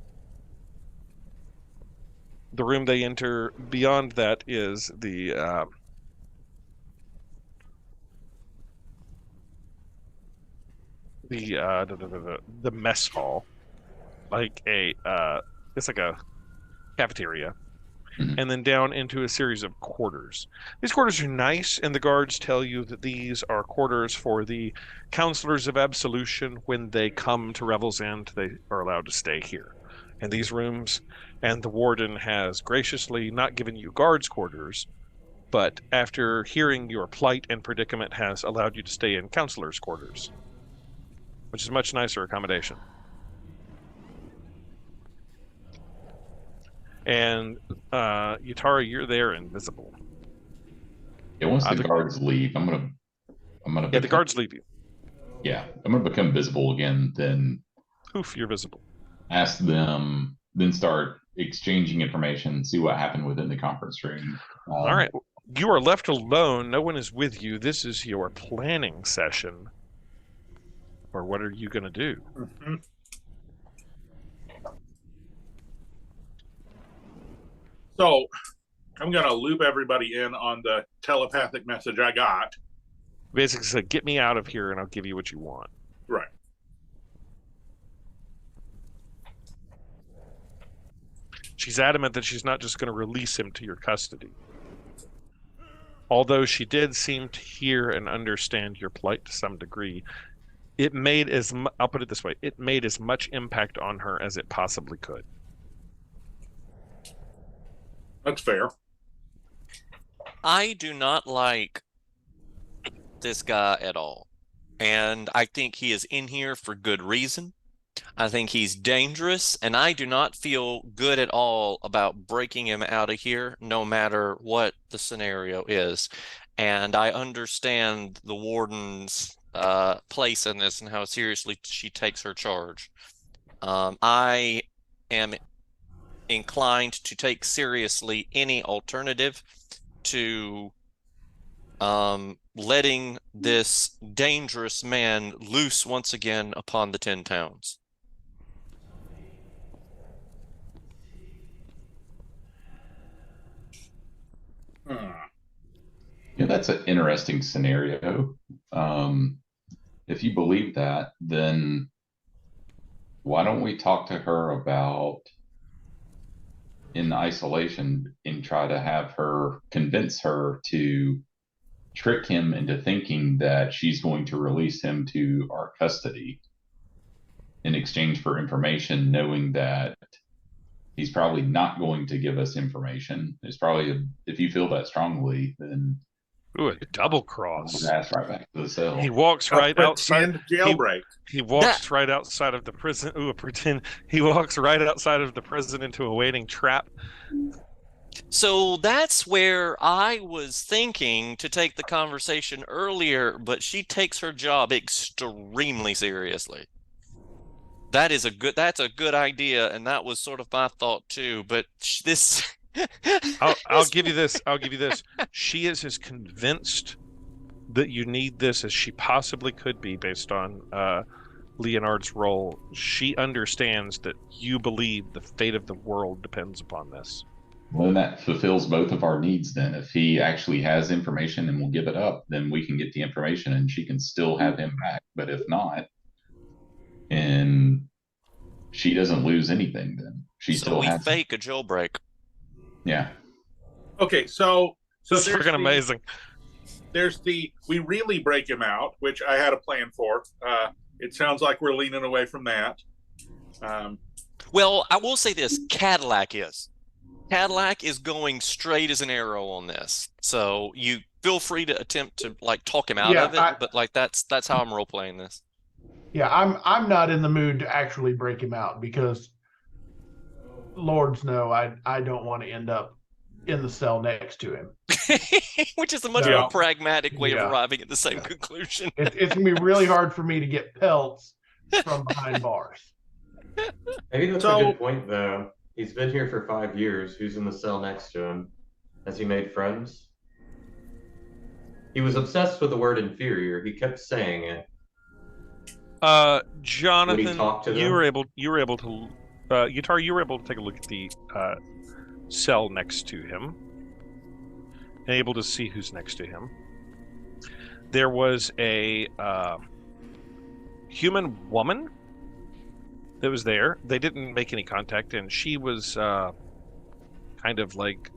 The room they enter beyond that is the mess hall, like it's like a cafeteria, and then down into a series of quarters. These quarters are nice, and the guards tell you that these are quarters for the counselors of absolution. When they come to Revel's End, they are allowed to stay here in these rooms, and the warden has graciously not given you guards' quarters, but after hearing your plight and predicament, has allowed you to stay in counselors' quarters, which is a much nicer accommodation. And Yutara, you're there invisible. Yeah, once the guards leave, I'm gonna Yeah, the guards leave you. Yeah, I'm gonna become visible again. Then Poof, you're visible. ask them, then start exchanging information, see what happened within the conference room. All right, you are left alone. No one is with you. This is your planning session. Or what are you gonna do? Mm-hmm. So I'm going to loop everybody in on the telepathic message I got. Basically said, get me out of here and I'll give you what you want. Right. She's adamant that she's not just going to release him to your custody. Although she did seem to hear and understand your plight to some degree, it made I'll put it this way, it made as much impact on her as it possibly could. That's fair. I do not like this guy at all. And I think he is in here for good reason. I think he's dangerous, and I do not feel good at all about breaking him out of here, no matter what the scenario is. And I understand the warden's place in this and how seriously she takes her charge. I am inclined to take seriously any alternative to letting this dangerous man loose once again upon the 10 towns. Yeah, that's an interesting scenario. If you believe that, then why don't we talk to her about in isolation and try to have her convince her to trick him into thinking that she's going to release him to our custody in exchange for information, knowing that he's probably not going to give us information. It's probably, if you feel that strongly, then Ooh, a double cross. ass right back to the cell. He walks right outside. Jailbreak. He walks right outside of the prison. Ooh, pretend. He walks right outside of the prison into a waiting trap. So that's where I was thinking to take the conversation earlier, but she takes her job extremely seriously. That's a good idea, and that was sort of my thought too. But this, I'll give you this. I'll give you this. She is as convinced that you need this as she possibly could be, based on Leonard's role. She understands that you believe the fate of the world depends upon this. Well, that fulfills both of our needs then. If he actually has information and will give it up, then we can get the information and she can still have him back. But if not, and she doesn't lose anything, then she still has fake a jailbreak. Yeah. Okay, so This is freaking amazing. There's we really break him out, which I had a plan for. It sounds like we're leaning away from that. Well, I will say this: Cadillac is going straight as an arrow on this. So you feel free to attempt to talk him out of it, but that's how I'm role playing this. Yeah, I'm not in the mood to actually break him out because Lords know I don't want to end up in the cell next to him. Which is a much more pragmatic way of arriving at the same conclusion. It's gonna be really hard for me to get pelts from behind bars. Maybe that's a good point, though. He's been here for 5 years. Who's in the cell next to him? Has he made friends? He was obsessed with the word inferior. He kept saying it. Jonathan, you were able to Yutara, you were able to take a look at the cell next to him and able to see who's next to him. There was a human woman that was there. They didn't make any contact, and she was kind of like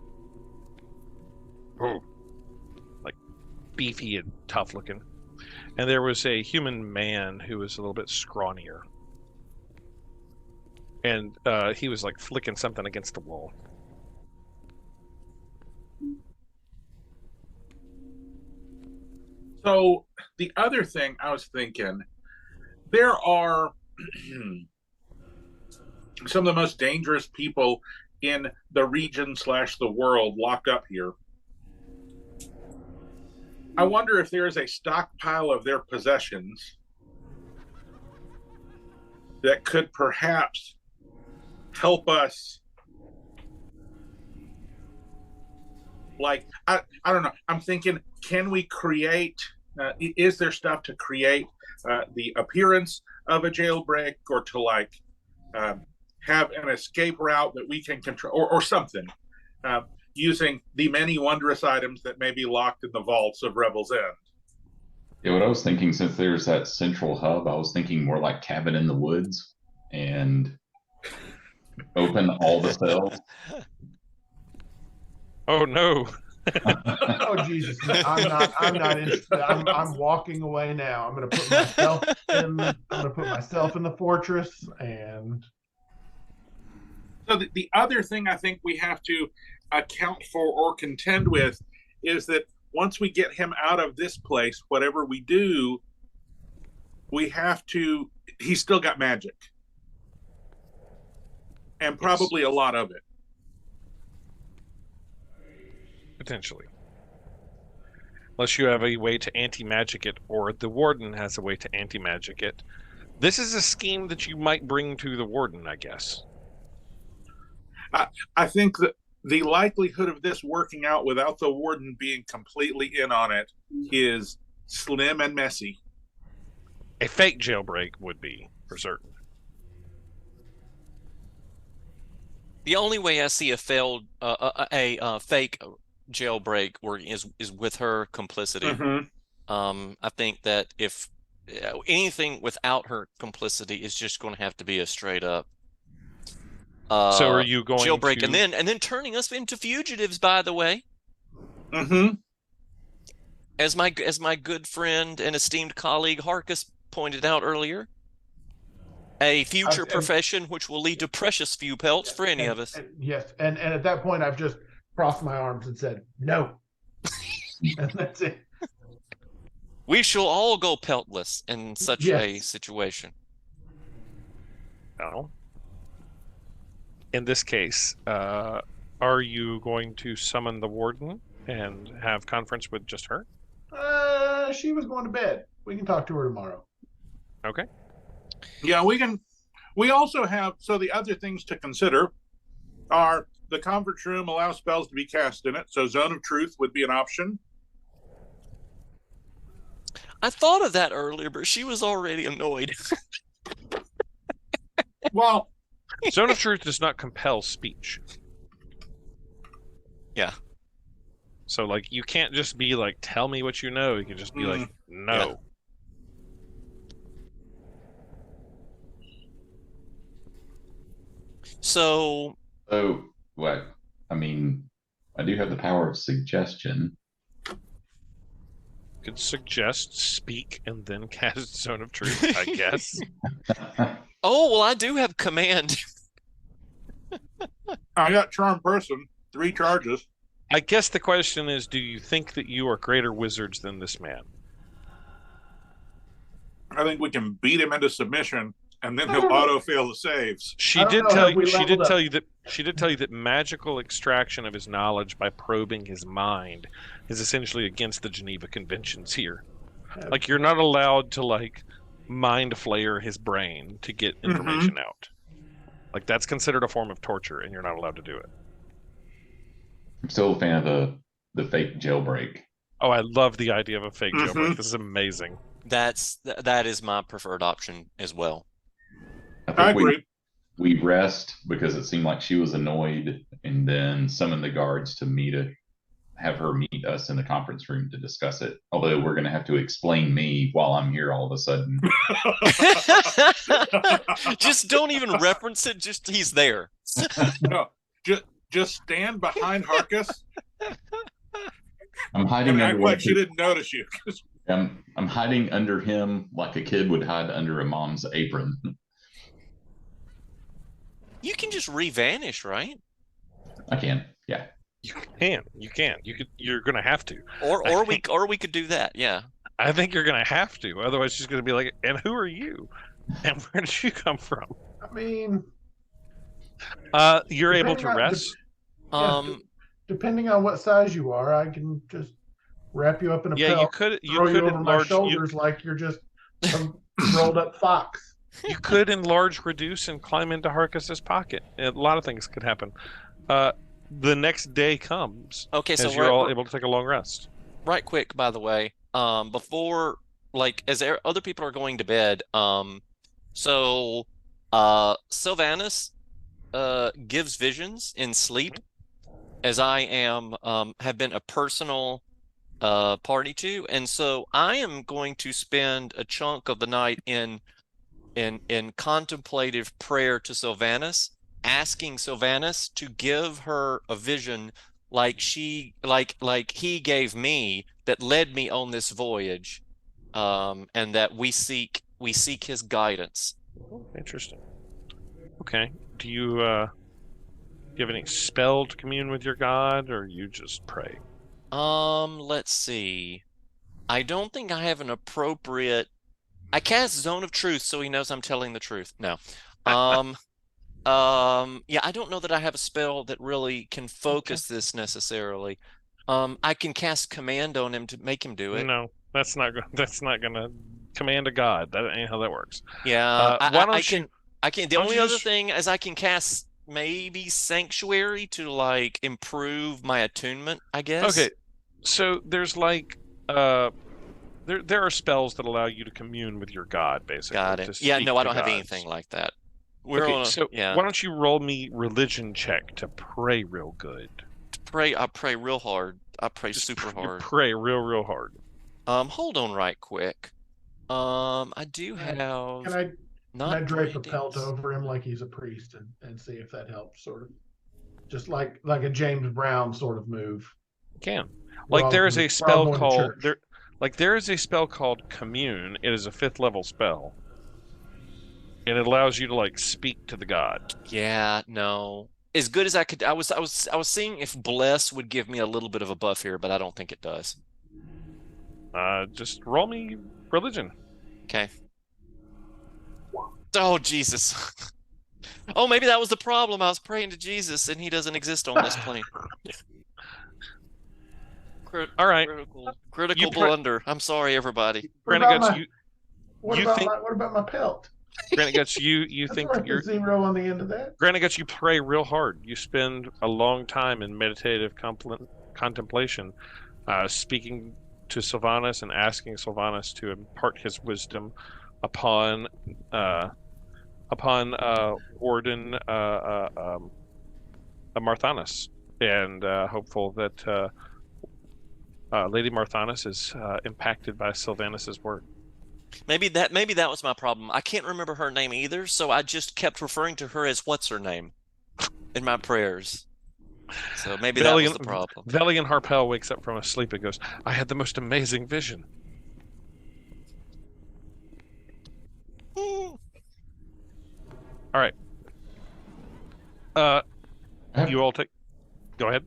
beefy and tough looking. And there was a human man who was a little bit scrawnier. And he was like flicking something against the wall. So the other thing I was thinking, there are some of the most dangerous people in the region / the world locked up here. I wonder if there is a stockpile of their possessions that could perhaps help us. Like, I don't know. I'm thinking, can we create, is there stuff to create the appearance of a jailbreak, or to like have an escape route that we can control, or something, using the many wondrous items that may be locked in the vaults of Revel's End? Yeah, what I was thinking, since there's that central hub, I was thinking more like Cabin in the Woods and open all the cells. Oh no. Oh Jesus! I'm not interested. I'm walking away now. I'm gonna put myself in the fortress. And so the other thing I think we have to account for or contend with is that once we get him out of this place, whatever we do, we have to. He's still got magic, and probably a lot of it. Potentially. Unless you have a way to anti-magic it, or the Warden has a way to anti-magic it. This is a scheme that you might bring to the Warden, I guess. I think that the likelihood of this working out without the Warden being completely in on it is slim and messy. A fake jailbreak would be, for certain. The only way I see a failed, fake jailbreak working is with her complicity. Mm-hmm. I think that if anything without her complicity is just going to have to be a straight up so are you going jailbreak to... and then turning us into fugitives, by the way. Mm-hmm. As my good friend and esteemed colleague Harkus pointed out earlier, a future profession which will lead to precious few pelts for any of us. Yes, and at that point I've just crossed my arms and said no. And that's it. We shall all go peltless in such a situation. No. In this case, are you going to summon the Warden and have conference with just her? She was going to bed. We can talk to her tomorrow. Okay. Yeah, we can. We also have, so the other things to consider are the conference room allows spells to be cast in it, so Zone of Truth would be an option. I thought of that earlier, but she was already annoyed. Well, Zone of Truth does not compel speech. Yeah. So, like, you can't just be like, tell me what you know. You can just be like, no. Yeah. So what? I mean, I do have the power of suggestion. Could suggest, speak, and then cast Zone of Truth, I guess. Oh, well, I do have command. I got Charm Person, 3 charges. I guess the question is, do you think that you are greater wizards than this man? I think we can beat him into submission, and then he'll auto-fail the saves. She did tell you that magical extraction of his knowledge by probing his mind is essentially against the Geneva Conventions here. Like, you're not allowed to, like, mind flayer his brain to get information out. Like, that's considered a form of torture, and you're not allowed to do it. I'm still a fan of the fake jailbreak. Oh, I love the idea of a fake jailbreak. This is amazing. That is my preferred option as well. I agree. We rest because it seemed like she was annoyed, and then summon the guards to have her meet us in the conference room to discuss it. Although we're going to have to explain me while I'm here all of a sudden. Just don't even reference it. Just he's there. No, just stand behind Harkus I'm hiding and under act one like of she his- didn't notice you. I'm hiding under him like a kid would hide under a mom's apron. You can just re-vanish, right? I can, yeah. You can. You're gonna have to. Or we could do that. Yeah. I think you're gonna have to. Otherwise, she's gonna be like, "And who are you? And where did you come from?" I mean, You're able to depending on- rest. depending on what size you are, I can just wrap you up in a Yeah, you pelt, could. throw You you could over my enlarge. shoulders like you're just a rolled up fox. You could enlarge, reduce, and climb into Harkus's pocket. A lot of things could happen. The next day comes. Okay, so as you're all able to take a long rest. Right quick, by the way, before, like, as other people are going to bed, Sylvanas gives visions in sleep, as I have been a personal party to, and so I am going to spend a chunk of the night in contemplative prayer to Sylvanas, asking Sylvanas to give her a vision like he gave me, that led me on this voyage, and that we seek his guidance. Oh, interesting. Okay. Do you have any spell to commune with your god, or you just pray? Let's see. I don't think I have an appropriate. I cast Zone of Truth, so he knows I'm telling the truth. No. Yeah, I don't know that I have a spell that really can focus this necessarily. I can cast command on him to make him do it. No, that's not gonna command a god. That ain't how that works. Yeah, I can. The don't only you other just- thing is I can cast maybe Sanctuary to like improve my attunement, I guess. Okay, so there's like there are spells that allow you to commune with your god, basically. Got to it. Yeah, speak no, I to don't have gods. anything like that. So why don't you roll me religion check to pray real good? I pray real hard. I pray Just super you hard. Pray real hard. Hold on right quick. I do have Can I not drape a brandings. pelt over him like he's a priest and see if that helps, sort of, just like a James Brown sort of move. You can. Like Rather there is than- a spell rather than called church. there is a spell called commune. It is a 5th level spell. And it allows you to like speak to the god. Yeah, no. As good as I could, I was seeing if bless would give me a little bit of a buff here, but I don't think it does. Just roll me religion. Okay. Oh, Jesus. Oh, maybe that was the problem. I was praying to Jesus and he doesn't exist on this plane. All right. Critical pray- blunder. I'm sorry, everybody. What Granite about Guts, my- What you about think- what about my pelt? Granite Guts, you That's think worth you're a zero on the end of that. Granted, Guts, you pray real hard. You spend a long time in meditative contemplation, speaking to Sylvanas and asking Sylvanas to impart his wisdom upon Warden Marthanas, and hopeful that Lady Marthanas is impacted by Sylvanas's word. Maybe that was my problem. I can't remember her name either, so I just kept referring to her as what's her name in my prayers. So maybe that was the problem. Velian Harpel wakes up from a sleep and goes, "I had the most amazing vision." All right. You all take. Go ahead.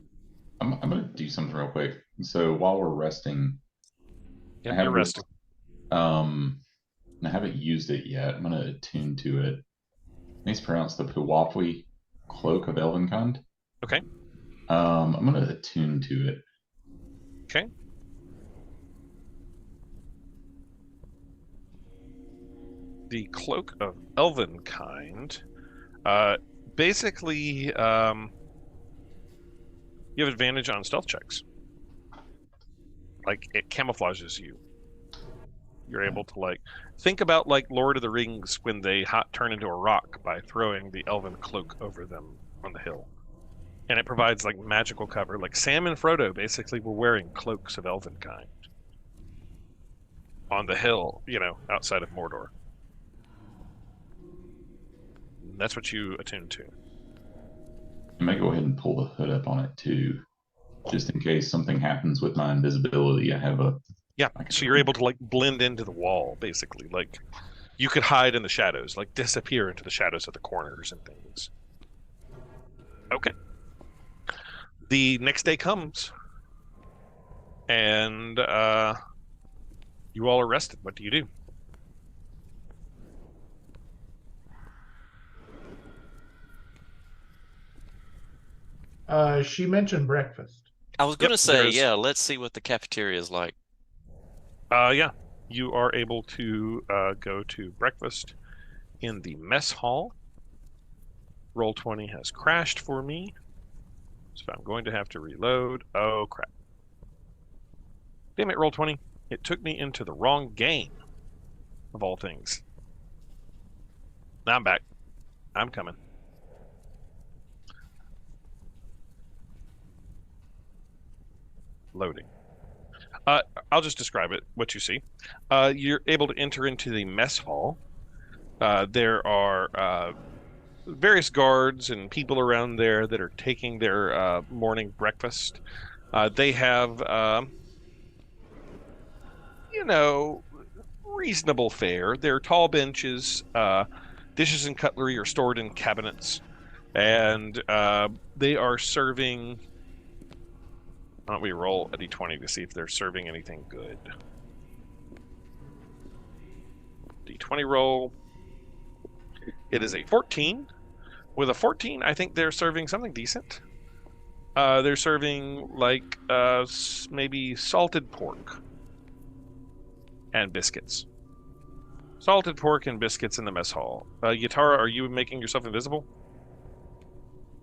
I'm going to do something real quick. So while we're resting, Yeah, I have you're resting. I haven't used it yet. I'm going to attune to it. It's pronounced the Puwafwi Cloak of Elvenkind. Okay. I'm going to attune to it. Okay. The Cloak of Elvenkind. Basically, you have advantage on stealth checks. Like, it camouflages you. You're able to, like, think about, like, Lord of the Rings when they turn into a rock by throwing the elven cloak over them on the hill. And it provides, like, magical cover. Like, Sam and Frodo basically were wearing cloaks of Elvenkind on the hill, outside of Mordor. That's what you attune to. I may go ahead and pull the hood up on it too, just in case something happens with my invisibility. I have a Yeah, so you're able to like blend into the wall, basically. Like you could hide in the shadows, like disappear into the shadows of the corners and things. Okay. The next day comes, and you all are rested. What do you do? She mentioned breakfast. I was going to Yep, say, there's- yeah, let's see what the cafeteria is like. Yeah, you are able to go to breakfast in the mess hall. Roll20 has crashed for me, so I'm going to have to reload. Oh, crap. Damn it, Roll20. It took me into the wrong game, of all things. Now I'm back. I'm coming. Loading. I'll just describe it, what you see. You're able to enter into the mess hall. There are various guards and people around there that are taking their morning breakfast. They have, reasonable fare. Their tall benches, dishes and cutlery are stored in cabinets, and they are serving. Why don't we roll a d20 to see if they're serving anything good? D20 roll. It is a 14. With a 14, I think they're serving something decent. They're serving like maybe salted pork and biscuits. Salted pork and biscuits in the mess hall. Yatara, are you making yourself invisible?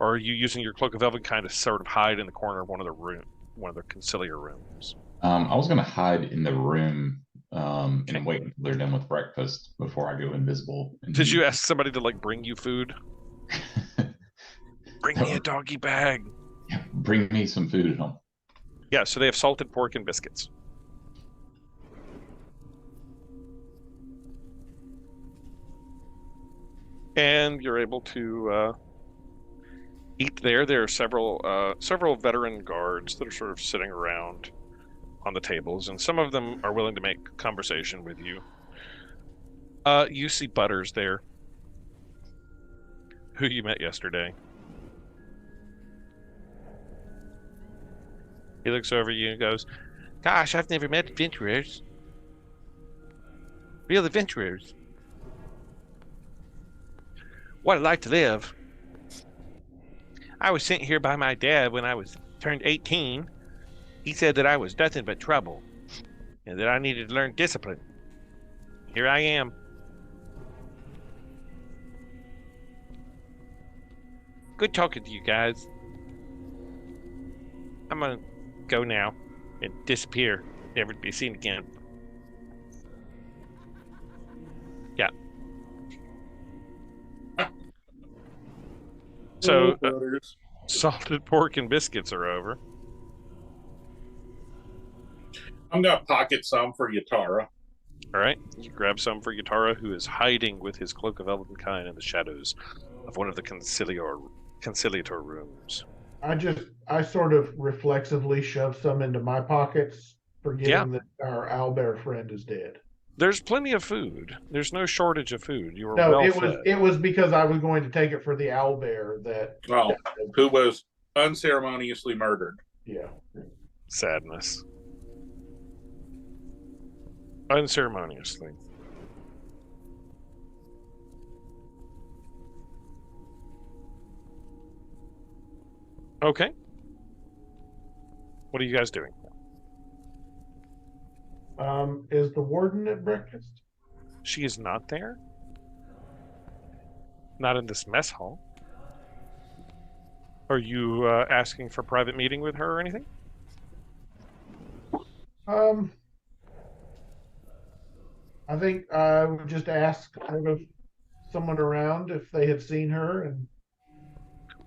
Or are you using your cloak of velvet kind of sort of hide in the corner of one of the conciliar rooms? I was going to hide in the room and wait until they're done with breakfast before I go invisible. Did you ask somebody to like bring you food? Bring me a doggy bag. Yeah, bring me some food home. Yeah, so they have salted pork and biscuits. And you're able to eat there. There are several veteran guards that are sort of sitting around on the tables, and some of them are willing to make conversation with you. You see Butters there, who you met yesterday. He looks over you and goes, "Gosh, I've never met adventurers. Real adventurers. What I'd like to live. I was sent here by my dad when I turned 18. He said that I was nothing but trouble and that I needed to learn discipline. Here I am. Good talking to you guys. I'm gonna go now and disappear, never to be seen again." Yeah. So, salted pork and biscuits are over. I'm going to pocket some for Yatara. All right. You grab some for Yatara, who is hiding with his cloak of Elvenkind in the shadows of one of the conciliator rooms. I sort of reflexively shove some into my pockets, forgetting that our owlbear friend is dead. There's plenty of food. There's no shortage of food. You were No, well it fed. was because I was going to take it for the owlbear that. Well, who was unceremoniously murdered. Yeah. Sadness. Unceremoniously. Okay. What are you guys doing? Is the warden at breakfast? She is not there. Not in this mess hall. Are you asking for a private meeting with her or anything? I think I would just ask sort of someone around if they had seen her, and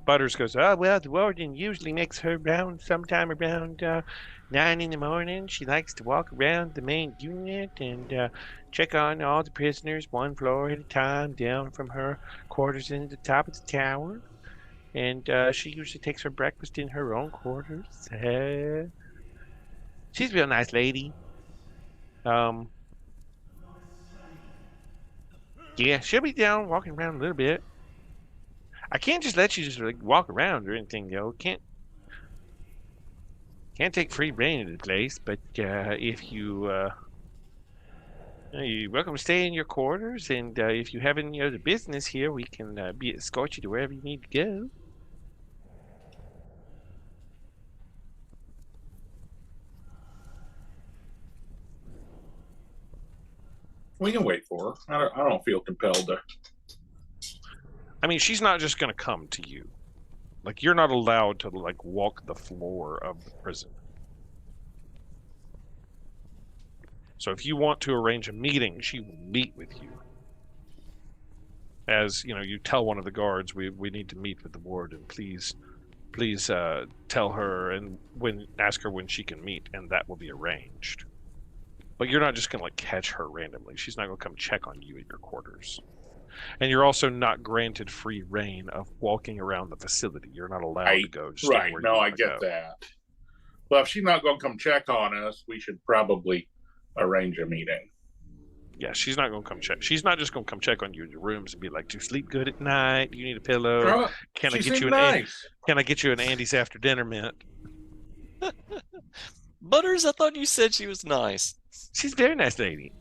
Butters goes, "Oh, well, the warden usually makes her round sometime around 9 in the morning. She likes to walk around the main unit and check on all the prisoners one floor at a time down from her quarters into the top of the tower. And she usually takes her breakfast in her own quarters. She's a real nice lady. Yeah, she'll be down walking around a little bit. I can't just let you just like walk around or anything, yo. Can't take free reign of the place, but if you're welcome to stay in your quarters, and if you have any other business here, we can escort you to wherever you need to go. We can wait for her. I don't feel compelled to. I mean, she's not just going to come to you. Like, you're not allowed to, like, walk the floor of the prison. So if you want to arrange a meeting, she will meet with you. As, you tell one of the guards, we need to meet with the warden. Please tell her and ask her when she can meet, and that will be arranged. But you're not just going to, like, catch her randomly. She's not going to come check on you at your quarters. And you're also not granted free reign of walking around the facility. You're not allowed to go. Right. No, I get that. Well, if she's not going to come check on us, we should probably arrange a meeting. Yeah, she's not going to come check. She's not just going to come check on you in your rooms and be like, "Do you sleep good at night? Do you need a pillow? Can I get you an Andy's after dinner mint?" Butters, I thought you said she was nice. She's a very nice lady.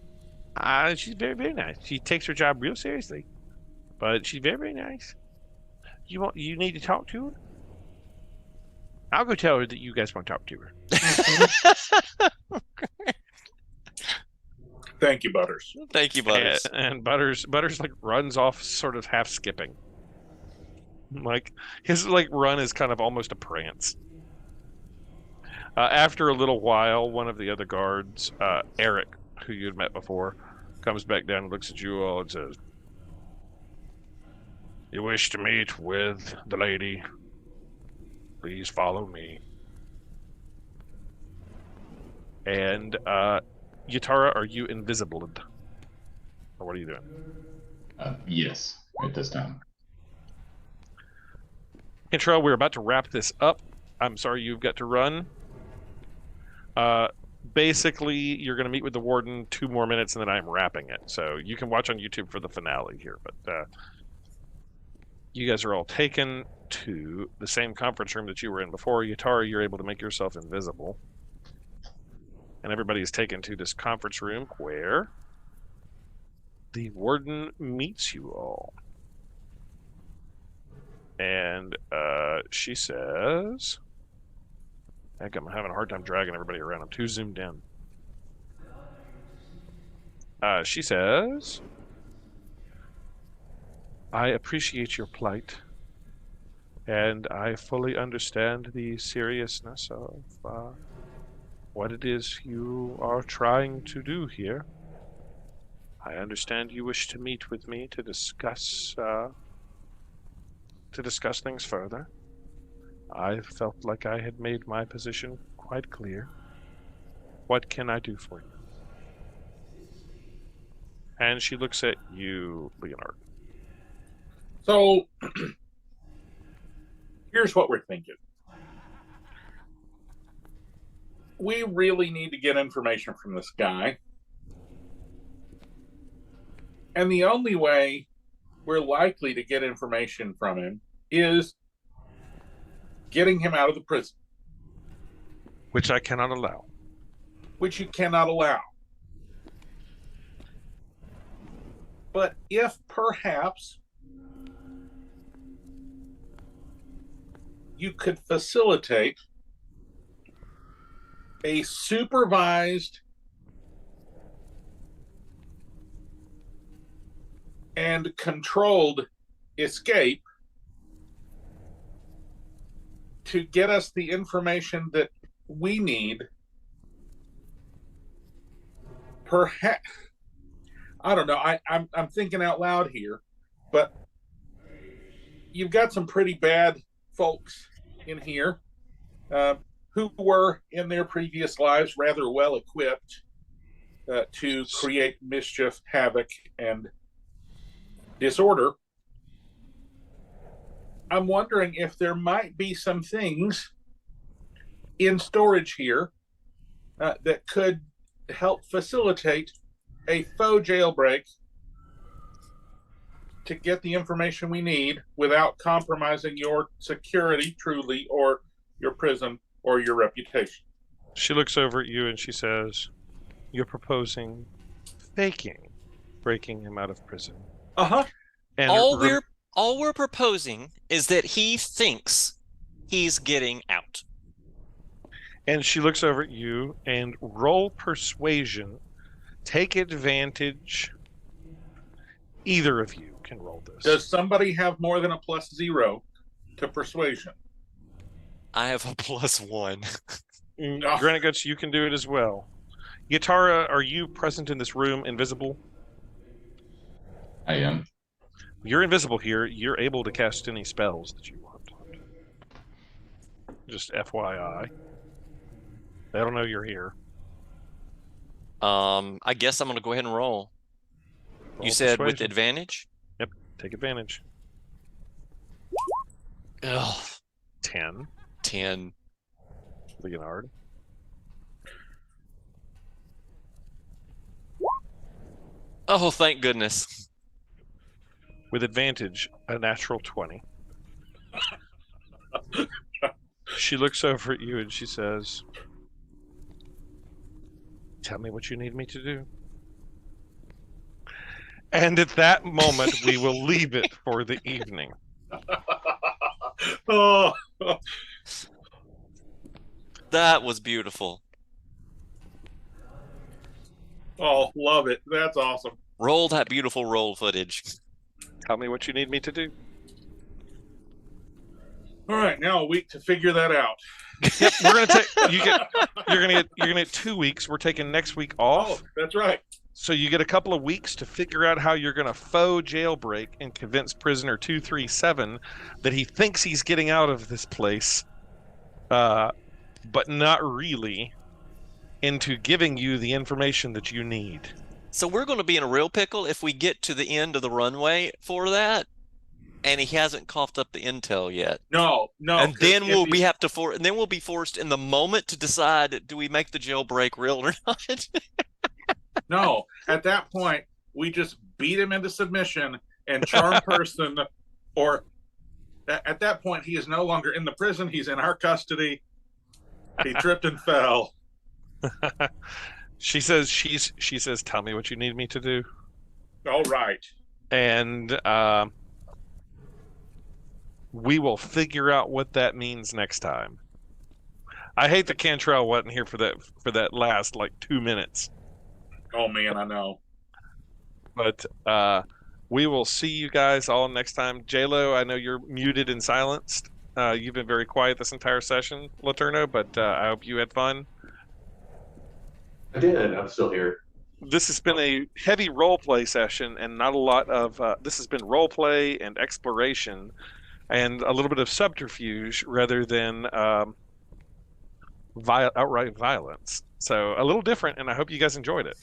She's very, very nice. She takes her job real seriously, but she's very, very nice. You need to talk to her? I'll go tell her that you guys want to talk to her. Thank you, Butters. Thank you, Butters. And Butters like runs off, sort of half skipping. Like his run is kind of almost a prance. After a little while, one of the other guards, Eric, who you had met before, comes back down and looks at you all and says, "You wish to meet with the lady? Please follow me." And Yatara, are you invisible? Or what are you doing? Yes, at this time. Cantrell, we're about to wrap this up. I'm sorry you've got to run. Basically, you're going to meet with the warden 2 more minutes, and then I'm wrapping it. So you can watch on YouTube for the finale here. But you guys are all taken to the same conference room that you were in before. Yatara, you're able to make yourself invisible. And everybody is taken to this conference room where the warden meets you all. And she says... Heck, I'm having a hard time dragging everybody around. I'm too zoomed in. She says, "I appreciate your plight, and I fully understand the seriousness of what it is you are trying to do here. I understand you wish to meet with me to discuss things further. I felt like I had made my position quite clear. What can I do for you?" And she looks at you, Leonard. So, here's what we're thinking. We really need to get information from this guy. And the only way we're likely to get information from him is getting him out of the prison. Which I cannot allow. Which you cannot allow. But if perhaps you could facilitate a supervised and controlled escape to get us the information that we need, perhaps, I don't know, I'm thinking out loud here, but you've got some pretty bad folks in here who were in their previous lives rather well equipped to create mischief, havoc, and disorder. I'm wondering if there might be some things in storage here that could help facilitate a faux jailbreak to get the information we need without compromising your security truly, or your prison, or your reputation. She looks over at you and she says, "You're proposing faking breaking him out of prison." Uh-huh. And All we're proposing is that he thinks he's getting out. And she looks over at you and roll persuasion. Take advantage. Either of you can roll this. Does somebody have more than a +0 to persuasion? I have a +1. No. Granite Guts, you can do it as well. Yatara, are you present in this room, invisible? I am. You're invisible here. You're able to cast any spells that you want. Just FYI. They don't know you're here. I guess I'm going to go ahead and roll. Roll You said with persuasion. advantage? Yep, take advantage. Ugh, 10. 10. Leonard. Oh, thank goodness. With advantage, a natural 20. She looks over at you and she says, "Tell me what you need me to do." And at that moment, we will leave it for the evening. Oh, That was beautiful. oh, love it. That's awesome. Roll that beautiful roll footage. Tell me what you need me to do. All right, now a week to figure that out. Yep, we're gonna take. You're gonna get 2 weeks. We're taking next week off. Oh, that's right. So you get a couple of weeks to figure out how you're going to faux jailbreak and convince prisoner 237 that he thinks he's getting out of this place, but not really, into giving you the information that you need. So we're going to be in a real pickle if we get to the end of the runway for that, and he hasn't coughed up the intel yet. No. And then if we'll be forced in the moment to decide, do we make the jailbreak real or not? No, at that point, we just beat him into submission and charm person, or at that point, he is no longer in the prison. He's in our custody. He tripped and fell. She says, "Tell me what you need me to do." All right. And we will figure out what that means next time. I hate that Cantrell wasn't here for that last 2 minutes. Oh, man, I know. But we will see you guys all next time. JLo, I know you're muted and silenced. You've been very quiet this entire session, Laterno, but I hope you had fun. I did. I'm still here. This has been a heavy roleplay session, and not a lot of... this has been roleplay and exploration, and a little bit of subterfuge rather than outright violence. So a little different, and I hope you guys enjoyed it.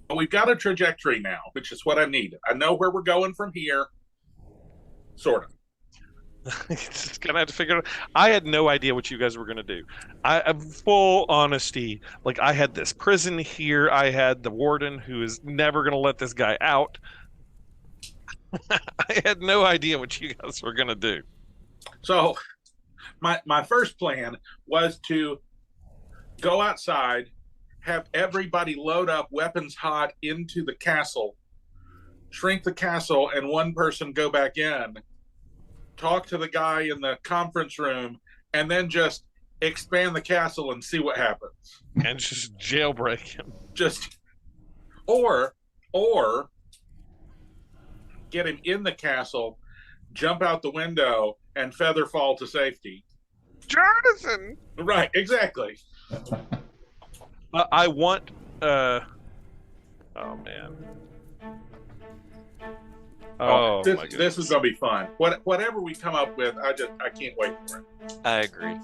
Well, we've got a trajectory now, which is what I need. I know where we're going from here, sort of. Just gonna have to figure it out. I had no idea what you guys were gonna do. Full honesty, I had this prison here. I had the warden who is never gonna let this guy out. I had no idea what you guys were gonna do. So, my first plan was to go outside, have everybody load up weapons hot into the castle, shrink the castle, and one person go back in, talk to the guy in the conference room, and then just expand the castle and see what happens. And just jailbreak him. Or get him in the castle, jump out the window, and feather fall to safety. Jonathan! Right, exactly. I want... oh, man. Oh, my goodness. This is going to be fun. Whatever we come up with, I can't wait for it. I agree.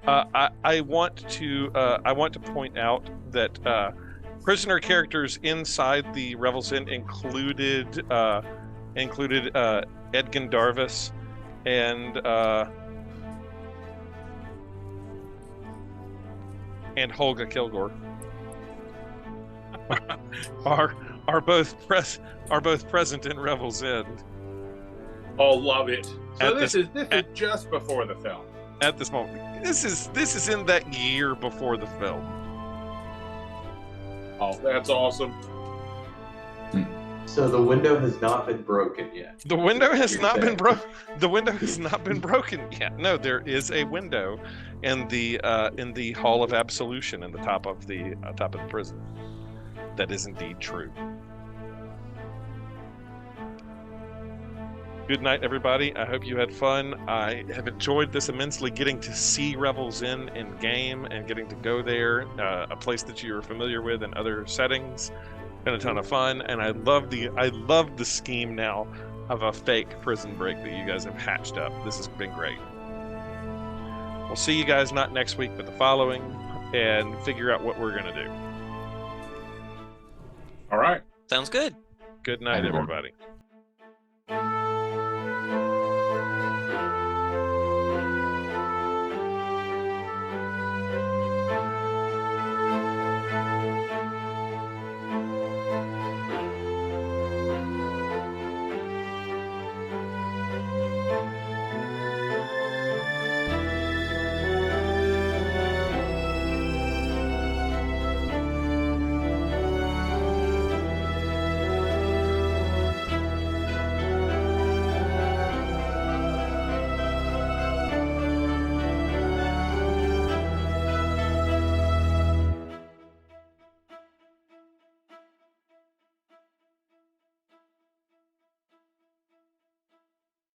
I want to point out that prisoner characters inside the Revel's Inn included Edgin Darvis and Holga Kilgore are both present in Revel's End. Oh, love it. So At this this- is just before the film. At this moment, this is in that year before the film. Oh, that's awesome. So the window has not been broken yet. The window has You're not been saying. broken. The window has not been broken yet. No, there is a window in the Hall of Absolution in the top of the prison. That is indeed true. Good night, everybody. I hope you had fun. I have enjoyed this immensely, getting to see Revel's Inn in game and getting to go there, a place that you are familiar with in other settings. Been a ton of fun, and I love the scheme now of a fake prison break that you guys have hatched up. This has been great. We'll see you guys not next week, but the following, and figure out what we're gonna do. All right. Sounds good. Good night, Everyone. everybody.